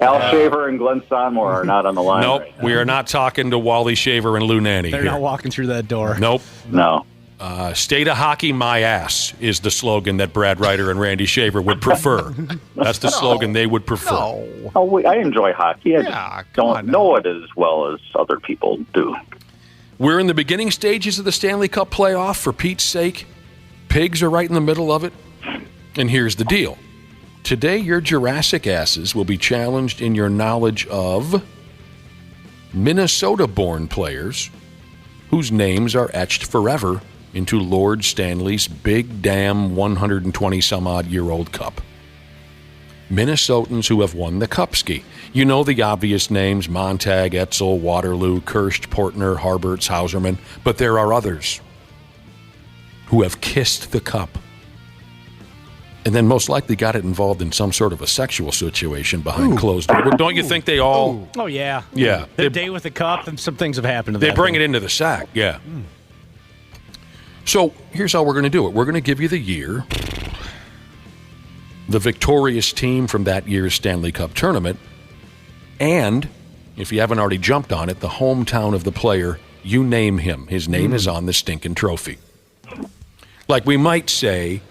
Al Shaver and Glenn Sonmore are not on the line. Nope, right now. we are not talking to Wally Shaver and Lou Nanny. They're here. not walking through that door. Nope. No. State of hockey, my ass is the slogan that Brad Ryder and Randy Shaver would prefer. That's the slogan they would prefer. No. Oh, I enjoy hockey. I Yeah, just come don't on know it as well as other people do. We're in the beginning stages of the Stanley Cup playoff, for Pete's sake. Pigs are right in the middle of it. And here's the deal. Today, your Jurassic asses will be challenged in your knowledge of Minnesota-born players whose names are etched forever into Lord Stanley's big damn 120-some-odd-year-old cup. Minnesotans who have won the Cupski. You know the obvious names: Montag, Etzel, Waterloo, Kirst, Portner, Harberts, Hauserman. But there are others who have kissed the cup and then most likely got it involved in some sort of a sexual situation behind closed doors. Don't you think they all... Oh, yeah. Yeah. The day with the cup, and some things have happened to They that bring thing. it into the sack, yeah. So here's how we're going to do it. We're going to give you the year, the victorious team from that year's Stanley Cup tournament, and, if you haven't already jumped on it, the hometown of the player. You name him. His name is on the stinking trophy. Like we might say,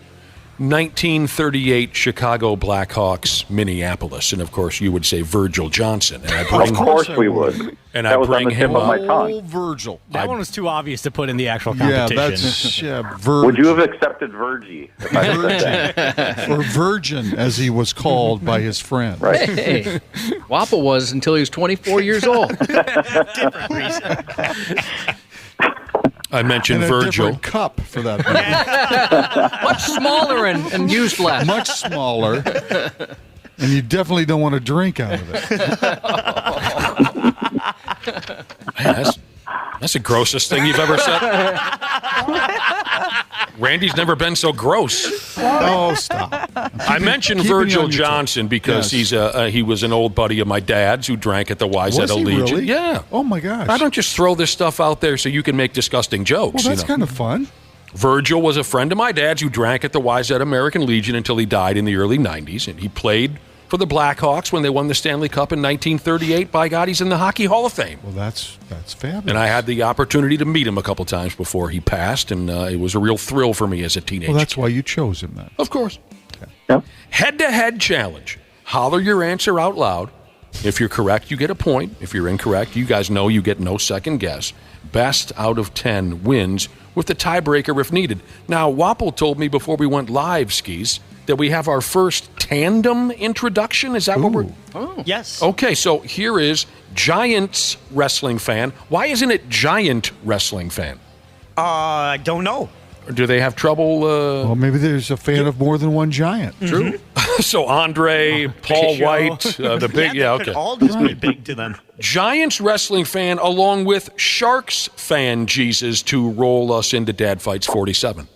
1938 Chicago Blackhawks, Minneapolis. And, of course, you would say Virgil Johnson. And Of course we would. And That I was on bring the tip him of my up. tongue. Oh, Virgil. That one was too obvious to put in the actual Yeah, competition. that's Virgil. Would you have accepted Virgie? if I had said that? Or Virgin, as he was called by his friends. Right. Hey, Wapple was until he was 24 years old. Different reason. I mentioned And a Virgil. different cup for that matter. Much smaller and used less. Much smaller. And you definitely don't want to drink out of it. Man, that's the grossest thing you've ever said. Randy's never been so gross. Oh, stop. I mentioned keeping you Virgil on your Johnson because Yes. he was an old buddy of my dad's who drank at the Wayzata Was he Legion. really? Yeah. Oh, my gosh. I don't just throw this stuff out there so you can make disgusting jokes. Well, that's kind of fun. Virgil was a friend of my dad's who drank at the Wayzata American Legion until he died in the early 90s, and he played for the Blackhawks when they won the Stanley Cup in 1938. By God, he's in the Hockey Hall of Fame. Well, that's fabulous. And I had the opportunity to meet him a couple times before he passed, and it was a real thrill for me as a teenager. Well, that's why you chose him then. Of course. Head-to-head challenge. Holler your answer out loud. If you're correct, you get a point. If you're incorrect, you guys know you get no second guess. Best out of 10 wins with the tiebreaker if needed. Now, Wapple told me before we went live, Skis, that we have our first tandem introduction. Is that what we're... Oh. Yes. Okay, so here is Giants wrestling fan. Why isn't it Giant wrestling fan? I don't know. Or do they have trouble... Well, maybe there's a fan of more than one giant. True. So Andre, Paul Show. White, the big... Yeah, Could okay. all just be big to them. Giants wrestling fan along with Sharks fan Jesus to roll us into Dad Fights 47.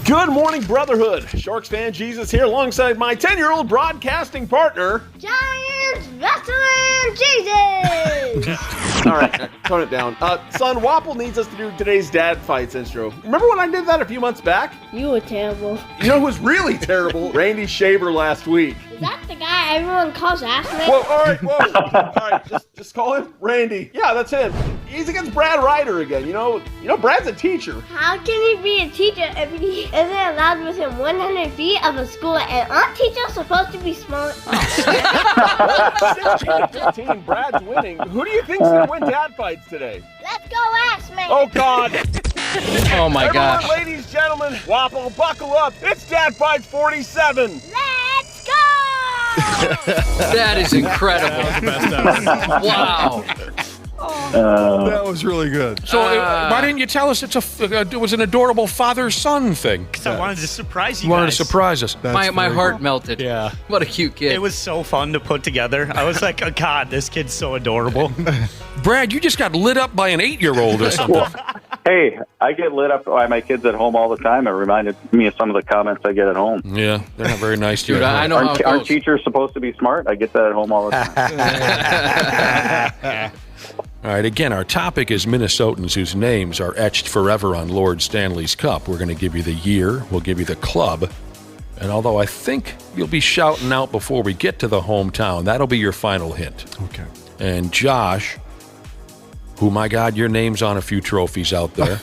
Good morning, Brotherhood. Sharks fan Jesus here alongside my 10-year-old broadcasting partner. Giants Wrestling Jesus! All right, tone it down. Son, Wapple needs us to do today's Dad Fights intro. Remember when I did that a few months back? You were terrible. You know who was really terrible? Randy Shaver last week. Is that the guy everyone calls Assman? Whoa, all right, whoa. All right, just call him Randy. Yeah, that's him. He's against Brad Ryder again. You know, Brad's a teacher. How can he be a teacher if he isn't allowed within 100 feet of a school and aren't teachers supposed to be smart? 16-15, Brad's winning. Who do you think's gonna win Dad Fights today? Let's go Assman! Oh, God. Oh, my Everyone, gosh. ladies, gentlemen, Wapple, buckle up. It's Dad Fights 47. Let's go! That is incredible. Wow. That was really good. So why didn't you tell us it was an adorable father-son thing? Because I wanted to surprise you You wanted guys. to surprise us. My heart melted. Yeah. What a cute kid. It was so fun to put together. I was like, oh, God, this kid's so adorable. Brad, you just got lit up by an 8-year-old or something. Hey, I get lit up by my kids at home all the time. It reminded me of some of the comments I get at home. Yeah, they're not very nice to you. Dude, I know how it Aren't goes. teachers supposed to be smart? I get that at home all the time. All right, again, our topic is Minnesotans whose names are etched forever on Lord Stanley's Cup. We're going to give you the year, we'll give you the club, and although I think you'll be shouting out before we get to the hometown, that'll be your final hint. Okay. And Josh, who, my God, your name's on a few trophies out there.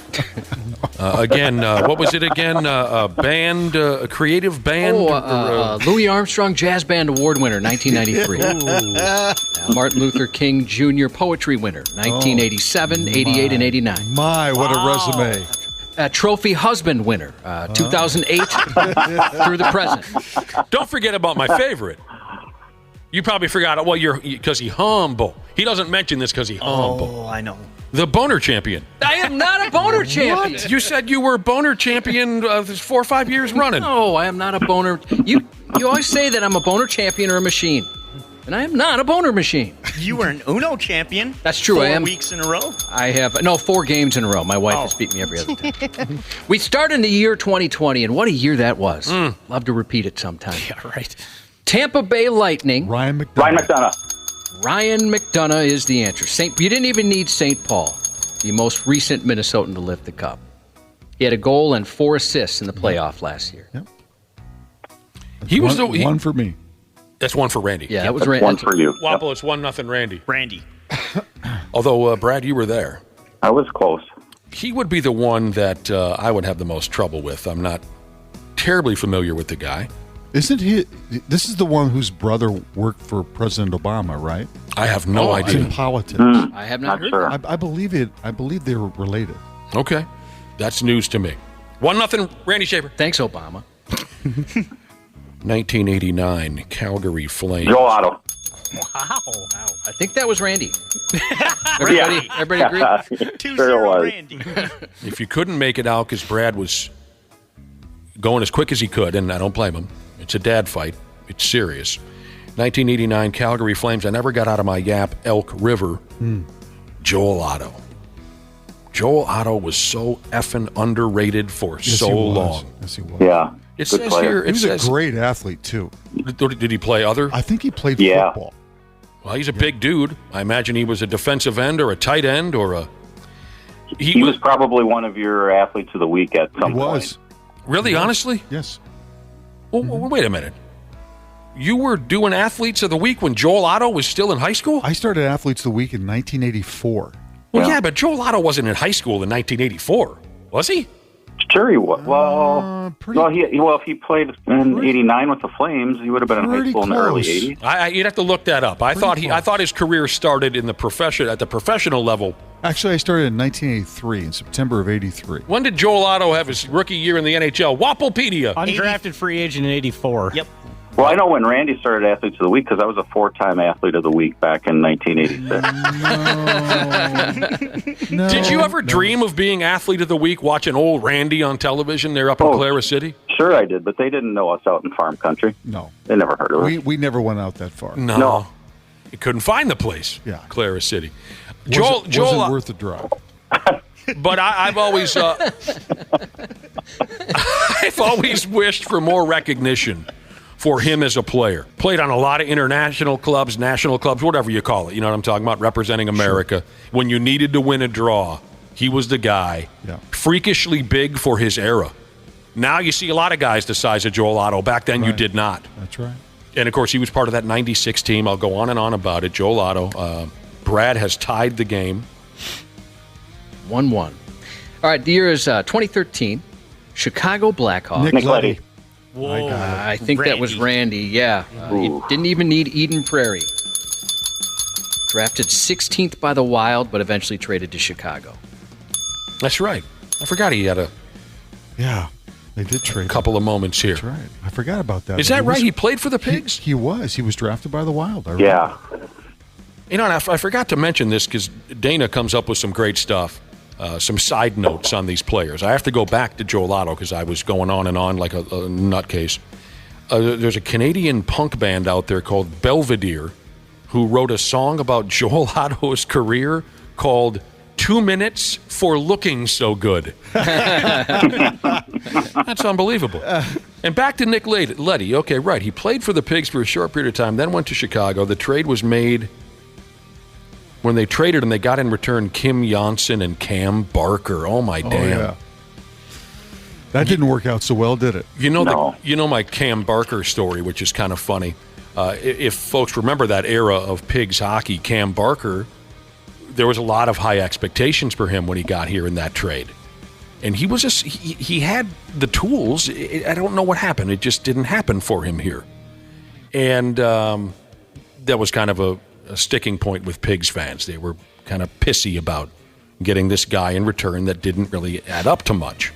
Again, what was it again? A band, a creative band? Louis Armstrong Jazz Band Award winner, 1993. Martin Luther King Jr. Poetry winner, 1987, 88, and 89. My, what a resume. Trophy husband winner, 2008 through the present. Don't forget about my favorite. You probably forgot it. Well, because he humble. He doesn't mention this because he humble. Oh, I know. The boner champion. I am not a boner champion. What? You said you were a boner champion 4 or 5 years running. No, I am not a boner. You always say that I'm a boner champion or a machine. And I am not a boner machine. You were an Uno champion. That's true. 4 I am. weeks in a row. I have 4 games in a row. My wife has beat me every other time. We start in the year 2020, and what a year that was. Love to repeat it sometime. Yeah, right. Tampa Bay Lightning. Ryan McDonough. Ryan McDonough is the answer. You didn't even need St. Paul, the most recent Minnesotan to lift the cup. He had a goal and 4 assists in the playoff last year. Yep. He was one for me. That's one for Randy. Yeah, that was Randy. One for you. Wapple, it's 1-0 Randy. Randy. Although, Brad, you were there. I was close. He would be the one that I would have the most trouble with. I'm not terribly familiar with the guy. Isn't he? This is the one whose brother worked for President Obama, right? I have no It's idea. in politics. I have not heard sure. that. I believe it. I believe they were related. Okay. That's news to me. 1-0 Randy Shaver. Thanks, Obama. 1989 Calgary Flames. Joe Otto. Wow. I think that was Randy. Everybody agree? 2-0 Randy. If you couldn't make it out because Brad was going as quick as he could, and I don't blame him, it's a dad fight. It's serious. 1989 Calgary Flames. I never got out of my yap. Elk River. Joel Otto. Joel Otto was so effing underrated for so long. Yes, he was. Yeah. It Good says player. here. He It was says. a great athlete, too. Did he play other? I think he played Yeah. football. Well, he's a big dude. I imagine he was a defensive end or a tight end or a. He was probably one of your athletes of the week at some He was. point. Really, honestly? Yes. Well, wait a minute. You were doing athletes of the week when Joel Otto was still in high school? I started Athletes of the Week in 1984. Well, yeah, but Joel Otto wasn't in high school in 1984, was he? Sure he was. If he played in '89 with the Flames, he would have been in high school in the early '80s. You'd have to look that up. I thought his career started in the professional level. Actually, I started in 1983, in September of 83. When did Joel Otto have his rookie year in the NHL? Wapplepedia. Undrafted free agent in 84. Yep. Well, I know when Randy started Athletes of the Week because I was a 4-time Athlete of the Week back in 1986. No, Did you ever dream of being Athlete of the Week watching old Randy on television there up in Clara City? Sure I did, but they didn't know us out in farm country. No. They never heard of us. We never went out that far. No. You couldn't find the place. Yeah. Clara City. Wasn't worth the drive. But I've always I've always wished for more recognition for him as a player. Played on a lot of international clubs, national clubs, whatever you call it. You know what I'm talking about? Representing America. Sure. When you needed to win a draw, he was the guy. Yeah. Freakishly big for his era. Now you see a lot of guys the size of Joel Otto. Back then you did not. That's right. And, of course, he was part of that 96 team. I'll go on and on about it. Joel Otto. Brad has tied the game. 1-1. All right, the year is 2013. Chicago Blackhawks. Nick Leddy. Whoa. I think that was Randy, yeah. He didn't even need Eden Prairie. Drafted 16th by the Wild, but eventually traded to Chicago. That's right. I forgot he had Yeah, they did trade a couple of moments here. That's right. I forgot about that. Is that right? He played for the Pigs? He was. He was drafted by the Wild. Yeah. You know, and I forgot to mention this because Dana comes up with some great stuff. Some side notes on these players. I have to go back to Joel Otto because I was going on and on like a nutcase. There's a Canadian punk band out there called Belvedere who wrote a song about Joel Otto's career called 2 Minutes for Looking So Good. That's unbelievable. And back to Nick Leddy. Okay, right. He played for the Pigs for a short period of time, then went to Chicago. The trade was made when they traded him. They got in return Kim Janssen and Cam Barker. Oh, my damn. Yeah. That didn't work out so well, did it? You know my Cam Barker story, which is kind of funny. If folks remember that era of Pigs hockey, Cam Barker, there was a lot of high expectations for him when he got here in that trade. And he was he had the tools. I don't know what happened. It just didn't happen for him here. And that was kind of a sticking point with Pigs fans. They were kind of pissy about getting this guy in return that didn't really add up to much.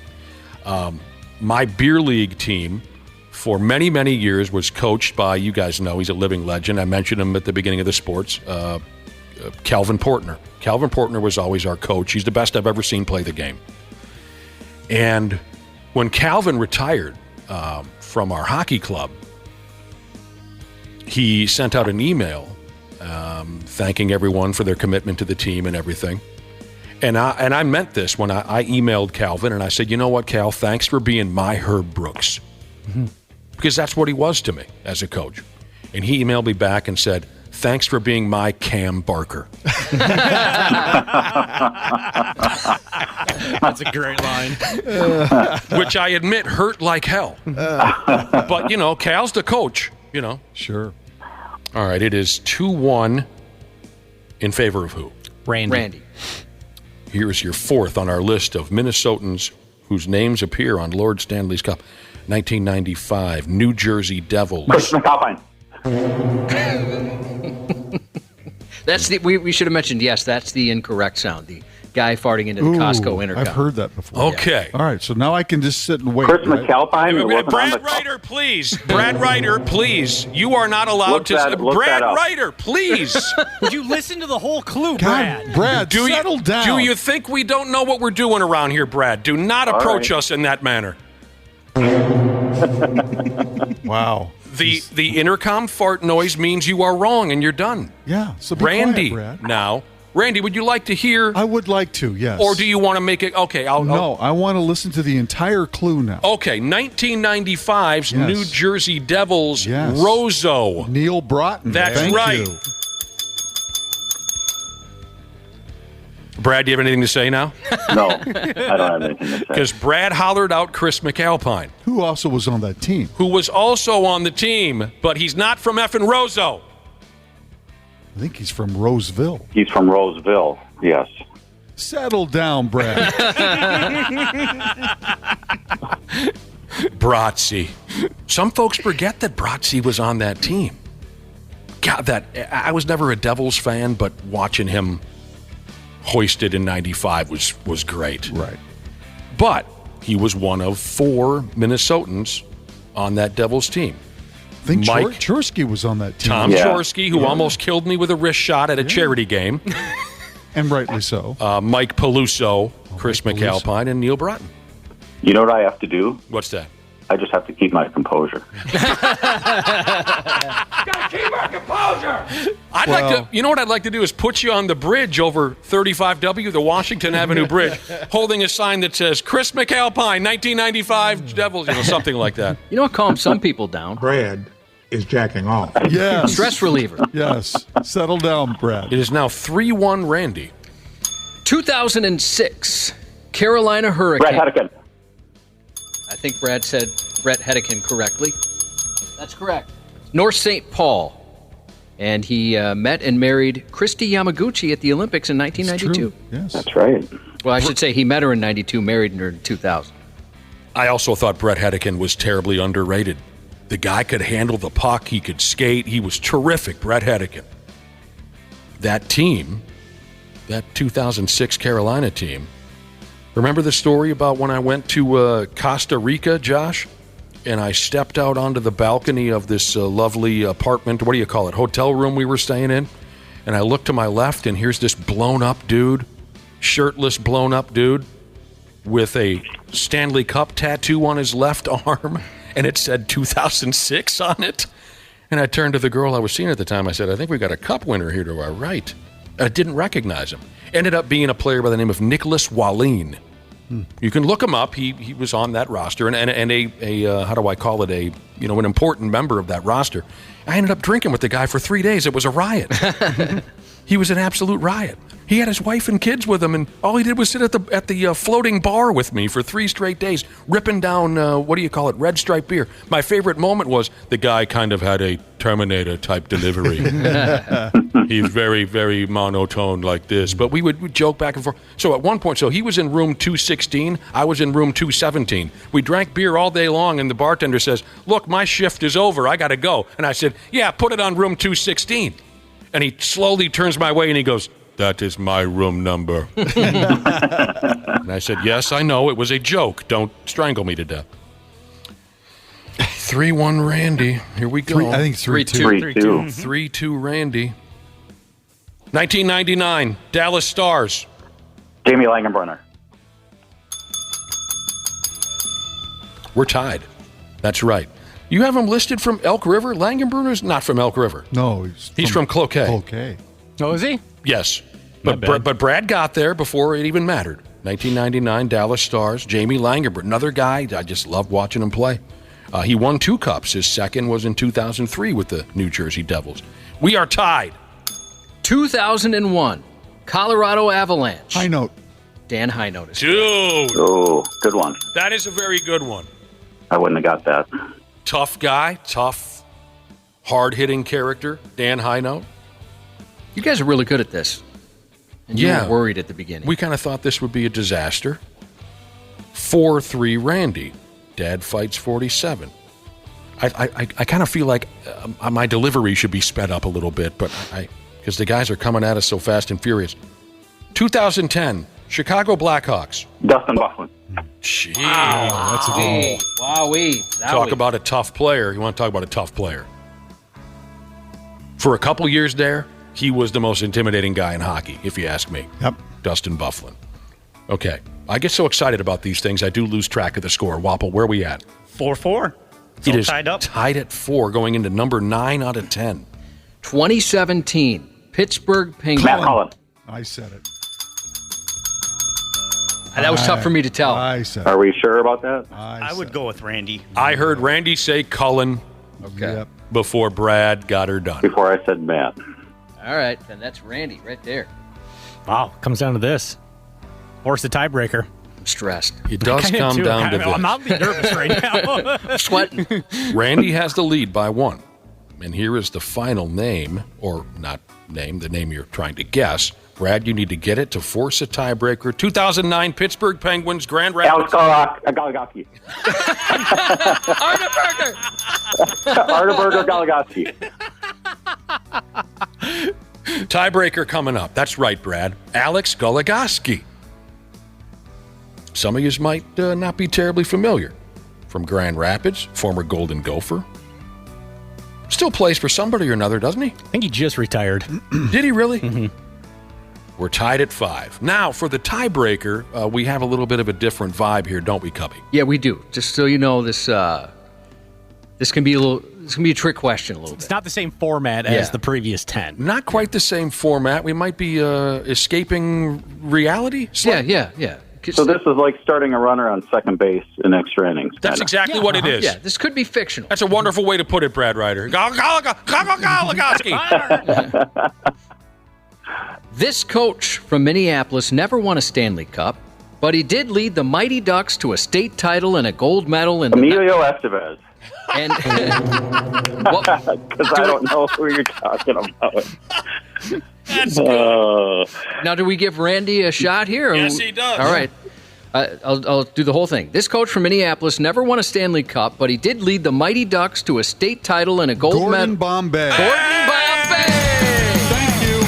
My beer league team for many, many years was coached by, you guys know, he's a living legend. I mentioned him at the beginning of the sports, Calvin Portner. Calvin Portner was always our coach. He's the best I've ever seen play the game. And when Calvin retired from our hockey club, he sent out an email thanking everyone for their commitment to the team and everything. And I meant this when I emailed Calvin, and I said, you know what, Cal, thanks for being my Herb Brooks. Mm-hmm. Because that's what he was to me as a coach. And he emailed me back and said, thanks for being my Cam Barker. That's a great line. Which I admit hurt like hell. But, Cal's the coach, Sure. All right, it is 2-1 in favor of who? Randy. Here's your fourth on our list of Minnesotans whose names appear on Lord Stanley's Cup. 1995, New Jersey Devils. Chris McAlpine. That's we should have mentioned, yes, that's the incorrect sound. The guy farting into the Costco intercom. I've heard that before. Okay. All right, so now I can just sit and wait. Chris McAlpine. Brad Ryder, please. Brad Ryder, please. You are not allowed to. Brad Ryder, please. Would you listen to the whole clue, God, Brad? Settle down. Do you think we don't know what we're doing around here, Brad? Do not approach us in that manner. Wow. The intercom fart noise means you are wrong and you're done. Yeah. So be Randy quiet, Brad. now Randy, would you like to hear? I would like to, yes. Or do you want to make it? Okay, No, I want to listen to the entire clue now. Okay, 1995's Yes. New Jersey Devils, Yes. Rozo. Neil Broughton. That's Thank right. you. Brad, do you have anything to say now? No, I don't have anything to say. Because Brad hollered out Chris McAlpine. Who also was on that team? Who was also on the team, but he's not from effing Rozo. I think he's from Roseville. He's from Roseville, yes. Settle down, Brad. Bratzi. Some folks forget that Bratzi was on that team. God, I was never a Devils fan, but watching him hoisted in 95 was great. Right. But he was one of 4 Minnesotans on that Devils team. I think Mike Chorsky was on that team. Tom Chorsky, who almost killed me with a wrist shot at a charity game. And rightly so. Mike Peluso, Chris McAlpine, and Neil Broughton. You know what I have to do? What's that? I just have to keep my composure. Gotta keep our composure. You know what I'd like to do is put you on the bridge over 35W, the Washington Avenue Bridge, holding a sign that says Chris McAlpine, 1995 Devils, something like that. You know what calms some people down? Brad is jacking off. Yes. Stress reliever. Yes. Settle down, Brad. It is now 3-1 Randy. 2006, Carolina Hurricane. Brett Hedican. I think Brad said Brett Hedican correctly. That's correct. North St. Paul. And he met and married Christy Yamaguchi at the Olympics in 1992. Yes. That's right. Well, I should say he met her in 92, married her in 2000. I also thought Brett Hedican was terribly underrated. The guy could handle the puck. He could skate. He was terrific, Brett Hedican. That team, that 2006 Carolina team, remember the story about when I went to Costa Rica, Josh? And I stepped out onto the balcony of this lovely apartment, what do you call it, hotel room we were staying in? And I looked to my left, and here's this blown-up dude, shirtless blown-up dude, with a Stanley Cup tattoo on his left arm, and it said 2006 on it. And I turned to the girl I was seeing at the time. I said, I think we got a cup winner here to our right. I didn't recognize him. Ended up being a player by the name of Nicholas Wallin. You can look him up. He was on that roster, and a how do I call it, an important member of that roster. I ended up drinking with the guy for 3 days. It was a riot. He was an absolute riot. He had his wife and kids with him, and all he did was sit at the floating bar with me for 3 straight days, ripping down, Red Stripe beer. My favorite moment was the guy kind of had a Terminator-type delivery. He's very, very monotone like this. But we'd joke back and forth. So at one point, he was in room 216. I was in room 217. We drank beer all day long, and the bartender says, look, my shift is over. I got to go. And I said, yeah, put it on room 216. And he slowly turns my way, and he goes, that is my room number. And I said, yes, I know. It was a joke. Don't strangle me to death. 3-1 Randy. Here we go. I think 3-2. 3-2 Randy. 1999, Dallas Stars. Jamie Langenbrunner. We're tied. That's right. You have him listed from Elk River? Langenbrunner's not from Elk River. No, he's from Cloquet. Cloquet. Oh, is he? Yes. But Brad got there before it even mattered. 1999 Dallas Stars, Jamie Langenbrunner, another guy I just loved watching him play. He won 2 cups. His second was in 2003 with the New Jersey Devils. We are tied. 2001, Colorado Avalanche. High note. Dan High Note. Dude. Oh, good one. That is a very good one. I wouldn't have got that. Tough guy, tough, hard-hitting character, Dan High Note. You guys are really good at this. And you were worried at the beginning. We kind of thought this would be a disaster. 4-3 Randy. Dad fights 47. I kind of feel like my delivery should be sped up a little bit, but because the guys are coming at us so fast and furious. 2010, Chicago Blackhawks. Dustin Byfuglien. Jeez. Wow, that's a good one. Wowee. Talk about a tough player. You want to talk about a tough player. For a couple years there, he was the most intimidating guy in hockey, if you ask me. Yep. Dustin Byfuglien. Okay. I get so excited about these things, I do lose track of the score. Wapple, where are we at? 4-4. It is tied up. Tied at 4, going into number 9 out of 10. 2017, Pittsburgh Penguins. Matt Cullen. I said it. That was tough for me to tell. I said Are we sure about that? I would go with Randy. I heard Randy say Cullen before Brad got her done. Before I said Matt. All right, then that's Randy right there. Wow, comes down to this. Force the tiebreaker. I'm stressed. It does come down to this. I'm not nervous right now. I'm sweating. Randy has the lead by 1. And here is the final name, or not name, the name you're trying to guess. Brad, you need to get it to force a tiebreaker. 2009 Pittsburgh Penguins Grand Rapids. Galagowski. Arneberger Galagowski. Tiebreaker coming up. That's right, Brad. Alex Goligoski. Some of you might not be terribly familiar. From Grand Rapids, former Golden Gopher. Still plays for somebody or another, doesn't he? I think he just retired. Did he really? Mm-hmm. We're tied at 5. Now, for the tiebreaker, we have a little bit of a different vibe here, don't we, Cubby? Yeah, we do. Just so you know, this can be a trick question a little bit. It's not the same format as the previous 10. Not quite the same format. We might be escaping reality. Yeah. So this is like starting a runner on second base in extra innings. That's exactly what it is. Yeah, this could be fictional. That's a wonderful way to put it, Brad Ryder. Goligoski. This coach from Minneapolis never won a Stanley Cup, but he did lead the Mighty Ducks to a state title and a gold medal in Emilio Estevez. And because I don't know who you're talking about. That's good. Now, do we give Randy a shot here? Yes, he does. All right. I'll do the whole thing. This coach from Minneapolis never won a Stanley Cup, but he did lead the Mighty Ducks to a state title and a gold medal. Gordon Bombay. Gordon Bombay. Thank you.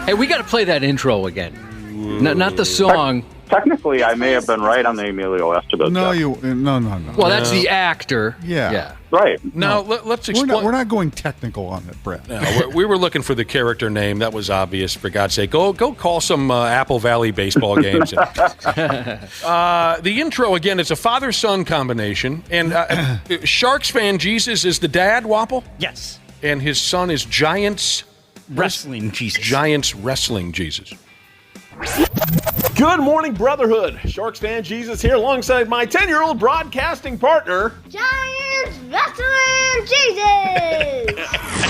Hey, we got to play that intro again. Not the song. Technically, I may have been right on the Emilio Estevez. No. Well, that's the actor. Yeah. Right. Now, let's explain. We're not going technical on it, Brett. No, we were looking for the character name. That was obvious. For God's sake, go call some Apple Valley baseball games. The intro, again, it's a father-son combination. And Sharks fan Jesus is the dad, Wapple? Yes. And his son is Giants Wrestling Jesus. Giants Wrestling Jesus. Good morning, Brotherhood. Sharks fan Jesus here alongside my 10-year-old broadcasting partner. Giants Wrestling Jesus!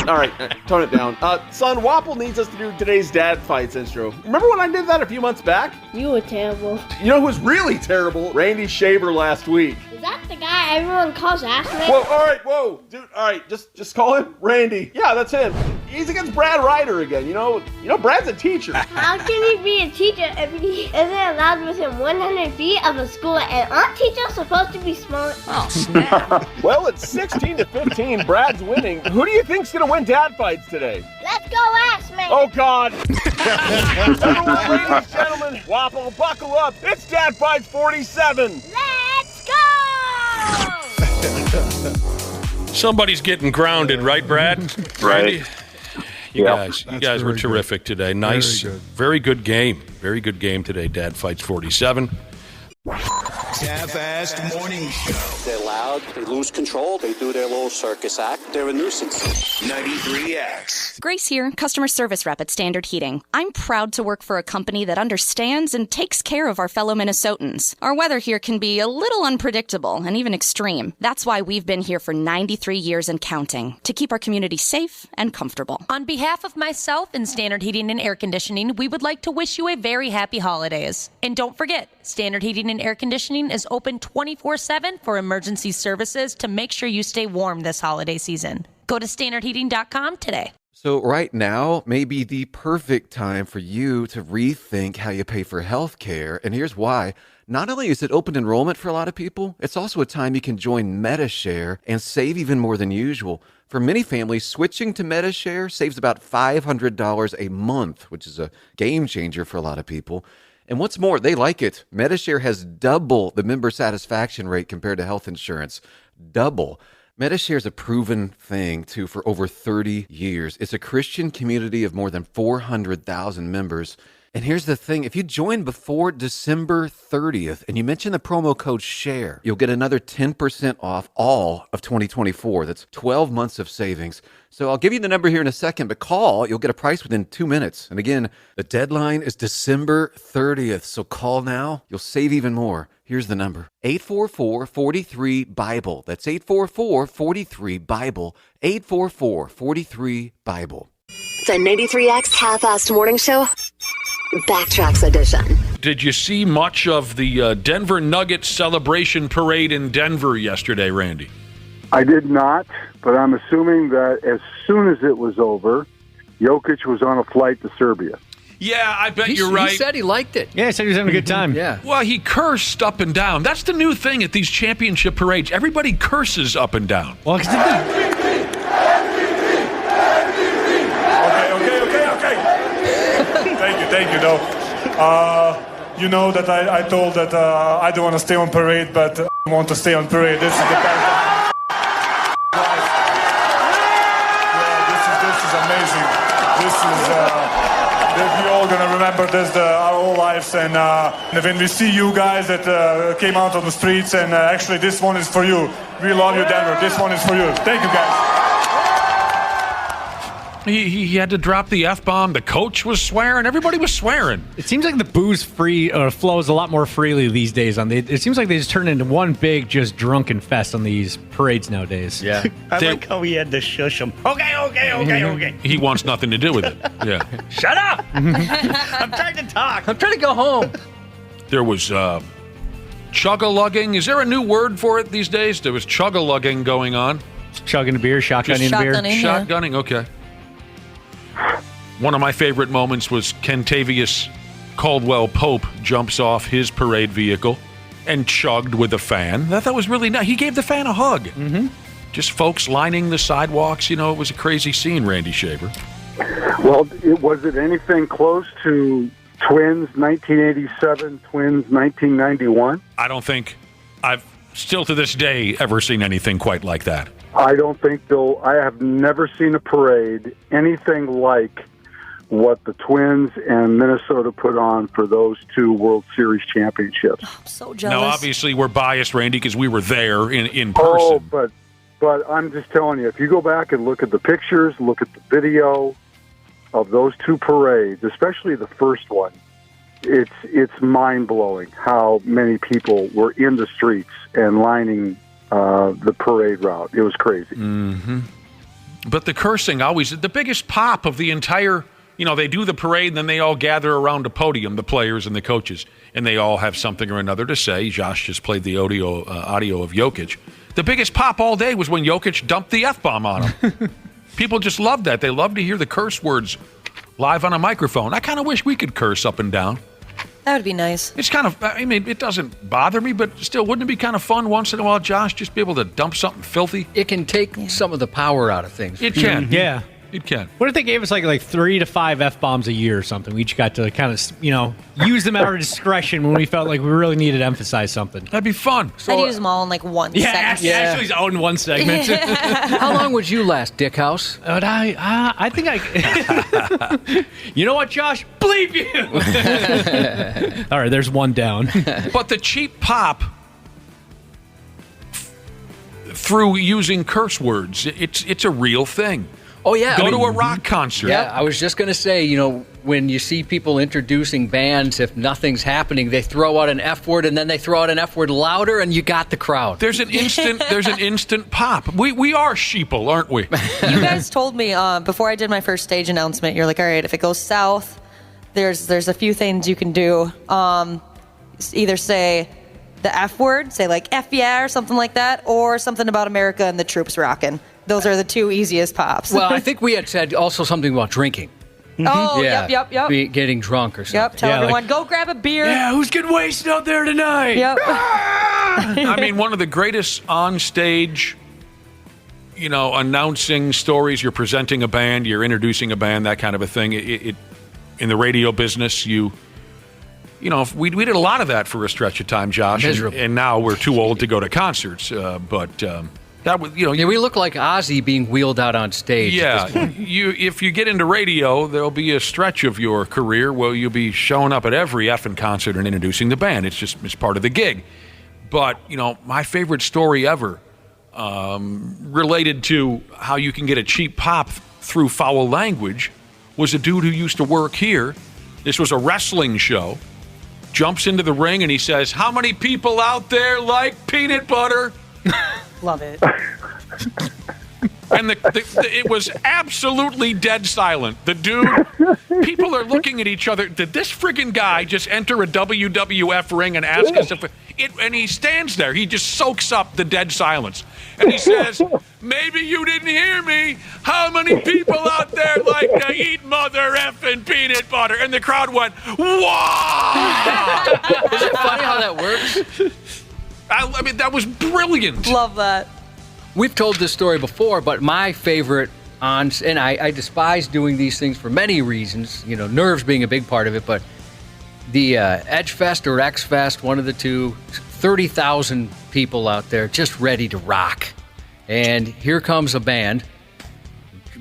All right, tone it down. Son, Wapple needs us to do today's dad fights intro. Remember when I did that a few months back? You were terrible. You know who was really terrible? Randy Shaver last week. Is that the guy everyone calls Assman? Whoa, all right, whoa. Dude, all right, just call him Randy. Yeah, that's him. He's against Brad Ryder again. You know, Brad's a teacher. How can he be a teacher if he isn't allowed within 100 feet of a school and aren't teachers supposed to be smart? Oh, snap. Well, it's 16-15. Brad's winning. Who do you think's going to win dad fights today? Let's go, Assman! Oh, God. Everyone, ladies and gentlemen, Wapple, buckle up. It's Dad Fights 47. Let's go! Somebody's getting grounded, right, Brad? Right. You guys were terrific today. Nice, very good game. Very good game today. Dad Fights 47. Half-assed morning show. They're loud, they lose control, they do their little circus act, they're a nuisance. 93X. Grace here, customer service rep at Standard Heating. I'm proud to work for a company that understands and takes care of our fellow Minnesotans. Our weather here can be a little unpredictable and even extreme. That's why we've been here for 93 years and counting, to keep our community safe and comfortable. On behalf of myself and Standard Heating and Air Conditioning, we would like to wish you a very happy holidays. And don't forget, Standard Heating and Air Conditioning is open 24/7 for emergency services to make sure you stay warm this holiday season. Go to standardheating.com today. So right now may be the perfect time for you to rethink how you pay for health care. And here's why. Not only is it open enrollment for a lot of people, it's also a time you can join MediShare and save even more than usual. For many families, switching to MediShare saves about $500 a month, which is a game changer for a lot of people. And what's more, they like it. MediShare has double the member satisfaction rate compared to health insurance. Double. Metashare is a proven thing, too, for over 30 years. It's a Christian community of more than 400,000 members. And here's the thing. If you join before December 30th and you mention the promo code SHARE, you'll get another 10% off all of 2024. That's 12 months of savings. So I'll give you the number here in a second, but call. You'll get a price within 2 minutes. And again, the deadline is December 30th. So call now. You'll save even more. Here's the number. 844-43-BIBLE. That's 844-43-BIBLE. 844-43-BIBLE. The 93X Half-Assed Morning Show, Backtracks Edition. Did you see much of the Denver Nuggets celebration parade in Denver yesterday, Randy? I did not, but I'm assuming that as soon as it was over, Jokic was on a flight to Serbia. Yeah, I bet you're right. He said he liked it. Yeah, he said he was having a good time. Yeah. Well, he cursed up and down. That's the new thing at these championship parades. Everybody curses up and down. Well, Okay. Thank you, though. You know that I told that I don't want to stay on parade, but I want to stay on parade. This is the best. This is amazing. This is we're all gonna remember this our whole lives. And when we see you guys that came out on the streets, and actually this one is for you. We love you, Denver. This one is for you. Thank you, guys. He had to drop the F-bomb. The coach was swearing. Everybody was swearing. It seems like the booze flows a lot more freely these days. It seems like they just turn into one big just drunken fest on these parades nowadays. Yeah. I like how he had to shush him. Okay. He wants nothing to do with it. Yeah. Shut up! I'm trying to talk. I'm trying to go home. There was chug-a-lugging. Is there a new word for it these days? There was chug-a-lugging going on. Chugging a beer, shotgunning a beer. Shotgunning, okay. One of my favorite moments was Kentavious Caldwell Pope jumps off his parade vehicle and chugged with a fan. I thought was really nice. He gave the fan a hug. Mm-hmm. Just folks lining the sidewalks. You know, it was a crazy scene, Randy Shaver. Well, was it anything close to Twins 1987, Twins 1991? I don't think I've still to this day ever seen anything quite like that. I don't think I have never seen a parade anything like what the Twins and Minnesota put on for those two World Series championships. I'm so jealous. Now, obviously, we're biased, Randy, because we were there in person. Oh, but I'm just telling you, if you go back and look at the pictures, look at the video of those two parades, especially the first one, it's mind-blowing how many people were in the streets and lining the parade route. It was crazy. Mm-hmm. But the cursing always, the biggest pop of the entire, they do the parade and then they all gather around a podium, the players and the coaches, and they all have something or another to say. Josh just played the audio of Jokic. The biggest pop all day was when Jokic dumped the F-bomb on him. People just loved that. They love to hear the curse words live on a microphone. I kind of wish we could curse up and down. That would be nice. It's kind of, it doesn't bother me, but still, wouldn't it be kind of fun once in a while, Josh, just be able to dump something filthy? It can take some of the power out of things. It can. Yeah. It can. What if they gave us like 3 to 5 F-bombs a year or something? We each got to kind of, use them at our discretion when we felt like we really needed to emphasize something. That'd be fun. I'd use them all in like one segment. Ashley's own one segment. How long would you last, Dickhouse? I think I... You know what, Josh? Bleep you! All right, there's one down. But the cheap pop through using curse words, it's a real thing. Oh, yeah. Go to a rock concert. Yeah, I was just going to say, when you see people introducing bands, if nothing's happening, they throw out an F word and then they throw out an F word louder and you got the crowd. There's an instant pop. We are sheeple, aren't we? You guys told me before I did my first stage announcement, you're like, all right, if it goes south, there's a few things you can do. Either say the F word, say like F yeah or something like that, or something about America and the troops rocking. Those are the two easiest pops. Well, I think we had said also something about drinking. Oh, yeah. Yep. Getting drunk or something. Yep, tell everyone, go grab a beer. Yeah, who's getting wasted out there tonight? Yep. One of the greatest on-stage, announcing stories, you're presenting a band, you're introducing a band, that kind of a thing. In the radio business, we did a lot of that for a stretch of time, Josh. Miserable. And now we're too old to go to concerts. But That was, we look like Ozzy being wheeled out on stage. Yeah, if you get into radio, there'll be a stretch of your career where you'll be showing up at every effing concert and introducing the band. It's part of the gig. But, my favorite story ever related to how you can get a cheap pop through foul language was a dude who used to work here. This was a wrestling show. Jumps into the ring and he says, "How many people out there like peanut butter?" Love it. And it was absolutely dead silent. The dude, people are looking at each other. Did this friggin' guy just enter a WWF ring and ask us if and he stands there. He just soaks up the dead silence. And he says, "Maybe you didn't hear me. How many people out there like to eat mother effing peanut butter?" And the crowd went, "Wow!" Is it funny how that works? I mean, that was brilliant. Love that. We've told this story before, but my favorite and I despise doing these things for many reasons, nerves being a big part of it, but the Edge Fest or X Fest, one of the two, 30,000 people out there just ready to rock. And here comes a band.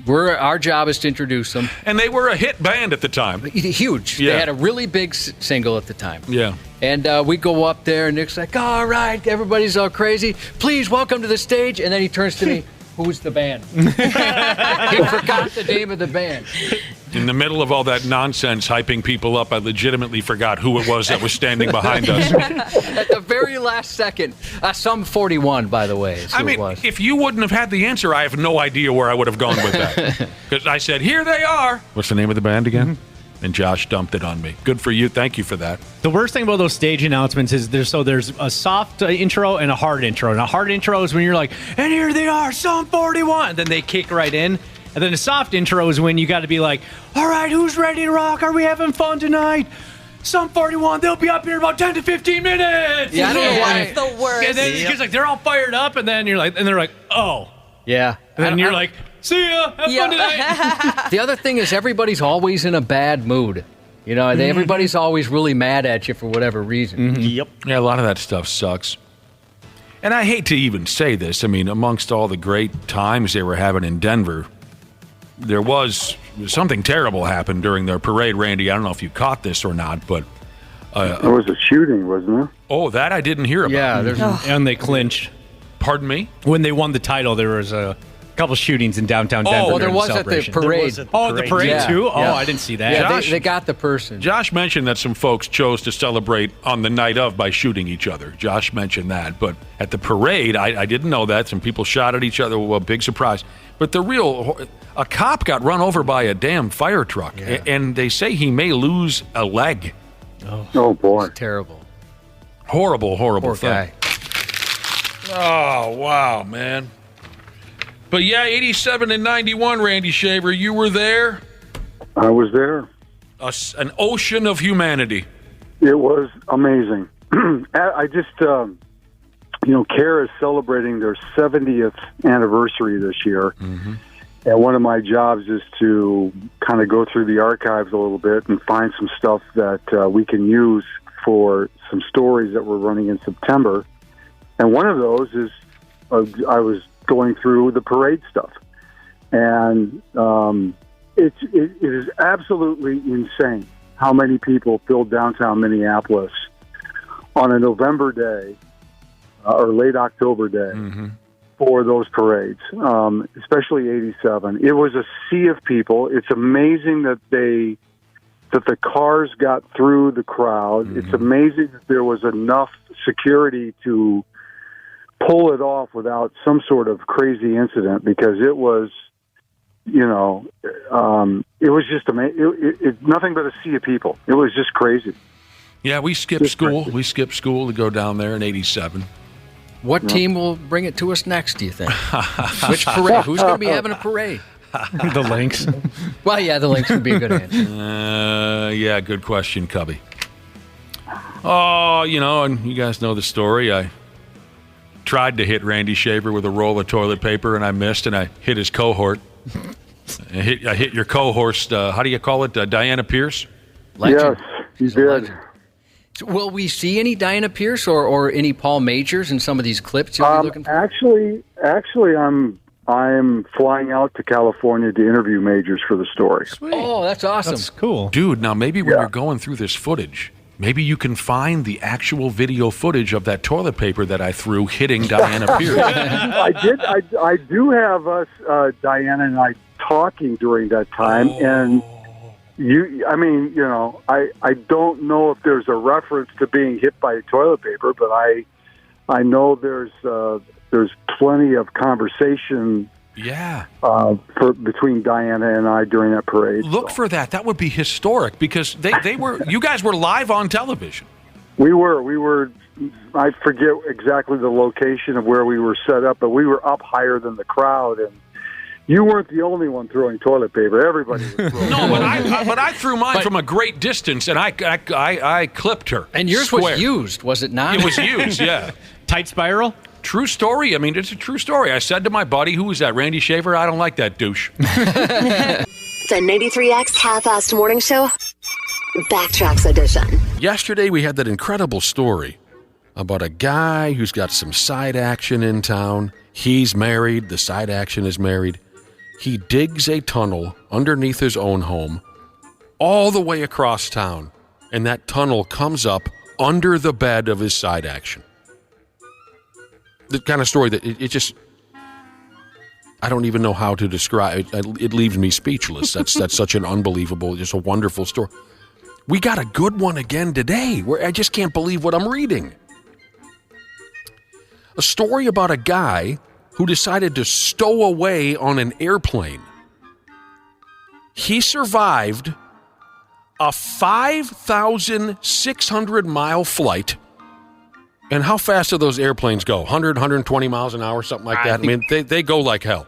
Our job is to introduce them. And they were a hit band at the time. Huge. Yeah. They had a really big single at the time. Yeah. And we go up there, and Nick's like, "All right, everybody's all crazy. Please welcome to the stage." And then he turns to me, "Who's the band?" He forgot the name of the band. In the middle of all that nonsense, hyping people up, I legitimately forgot who it was that was standing behind us. At the very last second. Some 41, by the way. I mean, if you wouldn't have had the answer, I have no idea where I would have gone with that. Because I said, "Here they are." What's the name of the band again? And Josh dumped it on me. Good for you. Thank you for that. The worst thing about those stage announcements is there's a soft intro and a hard intro. And a hard intro is when you're like, "And here they are, Sum 41." And then they kick right in. And then a soft intro is when you got to be like, "All right, who's ready to rock? Are we having fun tonight? Sum 41, they'll be up here in about 10 to 15 minutes." Yeah, I don't know why. It's the worst. And then it's like they're all fired up, and then you're like, and they're like, "Oh." Yeah. And then you're like, "See ya, have fun tonight." The other thing is everybody's always in a bad mood. Everybody's always really mad at you for whatever reason. Mm-hmm. Yep. Yeah, a lot of that stuff sucks. And I hate to even say this. I mean, amongst all the great times they were having in Denver, there was something terrible happened during their parade, Randy. I don't know if you caught this or not, but... there was a shooting, wasn't there? Oh, that I didn't hear about. Yeah, and they clinched. Pardon me? When they won the title, there was a couple shootings in downtown Denver. Oh, well, there was at the parade. The parade too? Yeah. Oh, I didn't see that. Yeah, they got the person. Josh mentioned that some folks chose to celebrate on the night of by shooting each other. Josh mentioned that. But at the parade, I didn't know that. Some people shot at each other. Well, big surprise. But a cop got run over by a damn fire truck. Yeah. And they say he may lose a leg. Oh boy. It's terrible. Horrible Poor thing. Guy. Oh, wow, man. But yeah, 87 and 91, Randy Shaver, you were there? I was there. An ocean of humanity. It was amazing. I just, CARE is celebrating their 70th anniversary this year. Mm-hmm. And one of my jobs is to kind of go through the archives a little bit and find some stuff that we can use for some stories that we're running in September. And one of those is I was going through the parade stuff. And it is absolutely insane how many people filled downtown Minneapolis on a November day or late October day for those parades, especially 87. It was a sea of people. It's amazing that the cars got through the crowd. It's amazing that there was enough security to pull it off without some sort of crazy incident, because it was, it was just amazing. Nothing but a sea of people. It was just crazy. Yeah, we skipped school. We skipped school to go down there in 87. What team will bring it to us next, do you think? Which parade? Who's going to be having a parade? The Lynx. Well, yeah, the Lynx would be a good answer. Yeah, good question, Cubby. Oh, and you guys know the story. I tried to hit Randy Shaver with a roll of toilet paper, and I missed, and I hit his cohort. I hit your co-host, how do you call it, Diana Pierce? Legend. Yes, you did. Will we see any Diana Pierce or any Paul Majors in some of these clips you'll be looking for? Actually, I'm flying out to California to interview Majors for the story. Sweet. Oh, that's awesome. That's cool. Dude, now maybe when you're going through this footage, maybe you can find the actual video footage of that toilet paper that I threw hitting Diana Pierce. I do have us, Diana and I, talking during that time, and I don't know if there's a reference to being hit by toilet paper, but I know there's plenty of conversation. Yeah. Between Diana and I during that parade. Look for that. That would be historic because they were. You guys were live on television. We were. I forget exactly the location of where we were set up, but we were up higher than the crowd, and you weren't the only one throwing toilet paper. Everybody was throwing. No, but I threw mine from a great distance, and I clipped her. And yours square. was used, was it not? It was used, yeah. Tight spiral? True story. I mean, it's a true story. I said to my buddy, who was that, Randy Shaver? I don't like that douche. The 93X Half-Assed Morning Show, Backtracks Edition. Yesterday, we had that incredible story about a guy who's got some side action in town. He's married. The side action is married. He digs a tunnel underneath his own home all the way across town, and that tunnel comes up under the bed of his side action. The kind of story that it just, I don't even know how to describe it. It leaves me speechless. That's such an unbelievable, just a wonderful story. We got a good one again today where I just can't believe what I'm reading. A story about a guy who decided to stow away on an airplane. He survived a 5,600-mile flight. And how fast do those airplanes go? 100, 120 miles an hour, something like that? I mean, they go like hell.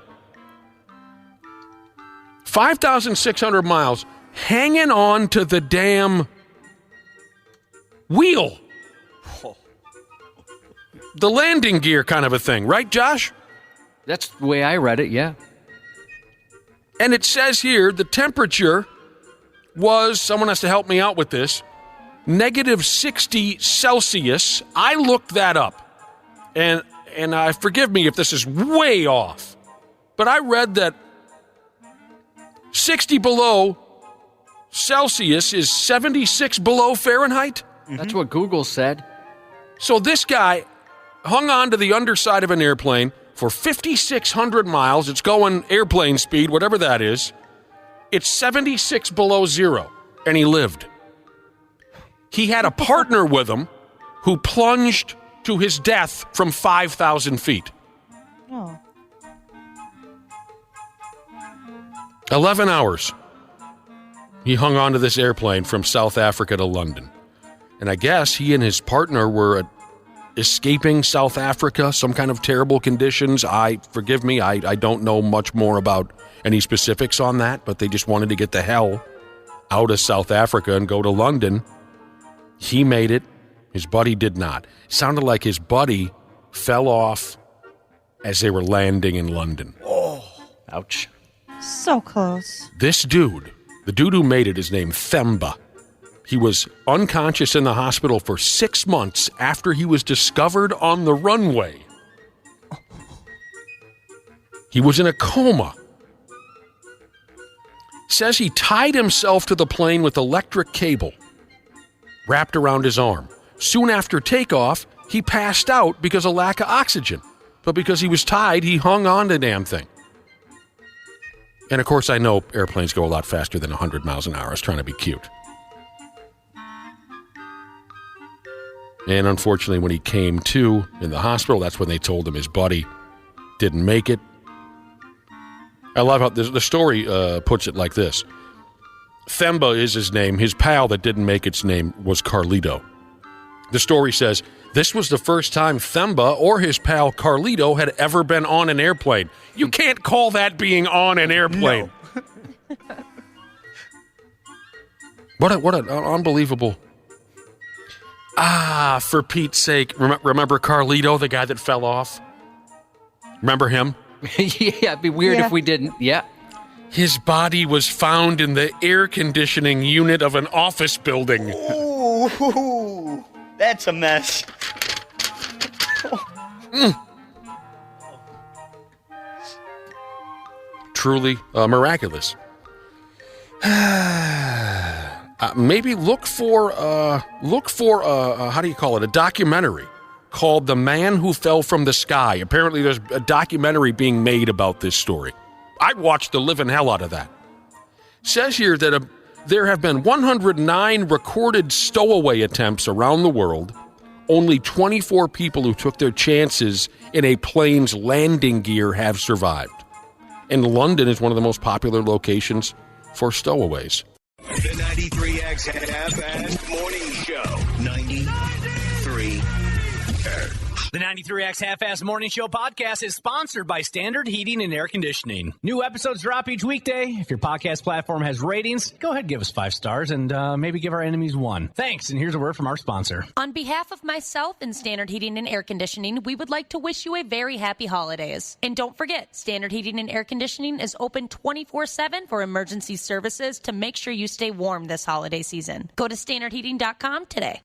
5,600 miles hanging on to the damn wheel. The landing gear kind of a thing, right, Josh? That's the way I read it, yeah. And it says here the temperature was, someone has to help me out with this, negative 60 Celsius. I looked that up. And forgive me if this is way off, but I read that 60 below Celsius is 76 below Fahrenheit. That's what Google said. So this guy hung on to the underside of an airplane for 5,600 miles. It's going airplane speed, whatever that is. It's 76 below zero, and he lived. He had a partner with him who plunged to his death from 5,000 feet. Oh. 11 hours. He hung on to this airplane from South Africa to London. And I guess he and his partner were escaping South Africa, some kind of terrible conditions. Forgive me, I don't know much more about any specifics on that, but they just wanted to get the hell out of South Africa and go to London. He made it. His buddy did not. It sounded like his buddy fell off as they were landing in London. Oh, ouch. So close. This dude, the dude who made it, is named Themba. He was unconscious in the hospital for 6 months after he was discovered on the runway. He was in a coma. Says he tied himself to the plane with electric cable wrapped around his arm. Soon after takeoff, he passed out because of lack of oxygen. But because he was tied, he hung on to the damn thing. And of course, I know airplanes go a lot faster than 100 miles an hour. I was trying to be cute. And unfortunately, when he came to in the hospital, that's when they told him his buddy didn't make it. I love how the story puts it like this. Themba is his name. His pal that didn't make its name was Carlito. The story says, this was the first time Themba or his pal Carlito had ever been on an airplane. You can't call that being on an airplane. No. What an unbelievable... for Pete's sake. Remember Carlito, the guy that fell off? Remember him? Yeah, it'd be weird if we didn't. Yeah. His body was found in the air conditioning unit of an office building. Oh. Ooh, that's a mess. Truly miraculous. Maybe look for how do you call it? A documentary called "The Man Who Fell from the Sky." Apparently, there's a documentary being made about this story. I'd watch the living hell out of that. Says here that there have been 109 recorded stowaway attempts around the world. Only 24 people who took their chances in a plane's landing gear have survived. And London is one of the most popular locations for stowaways. The 93X Half-Assed Morning Show. 93. The 93X Half-Ass Morning Show podcast is sponsored by Standard Heating and Air Conditioning. New episodes drop each weekday. If your podcast platform has ratings, go ahead and give us 5 stars and maybe give our enemies 1. Thanks, and here's a word from our sponsor. On behalf of myself and Standard Heating and Air Conditioning, we would like to wish you a very happy holidays. And don't forget, Standard Heating and Air Conditioning is open 24/7 for emergency services to make sure you stay warm this holiday season. Go to standardheating.com today.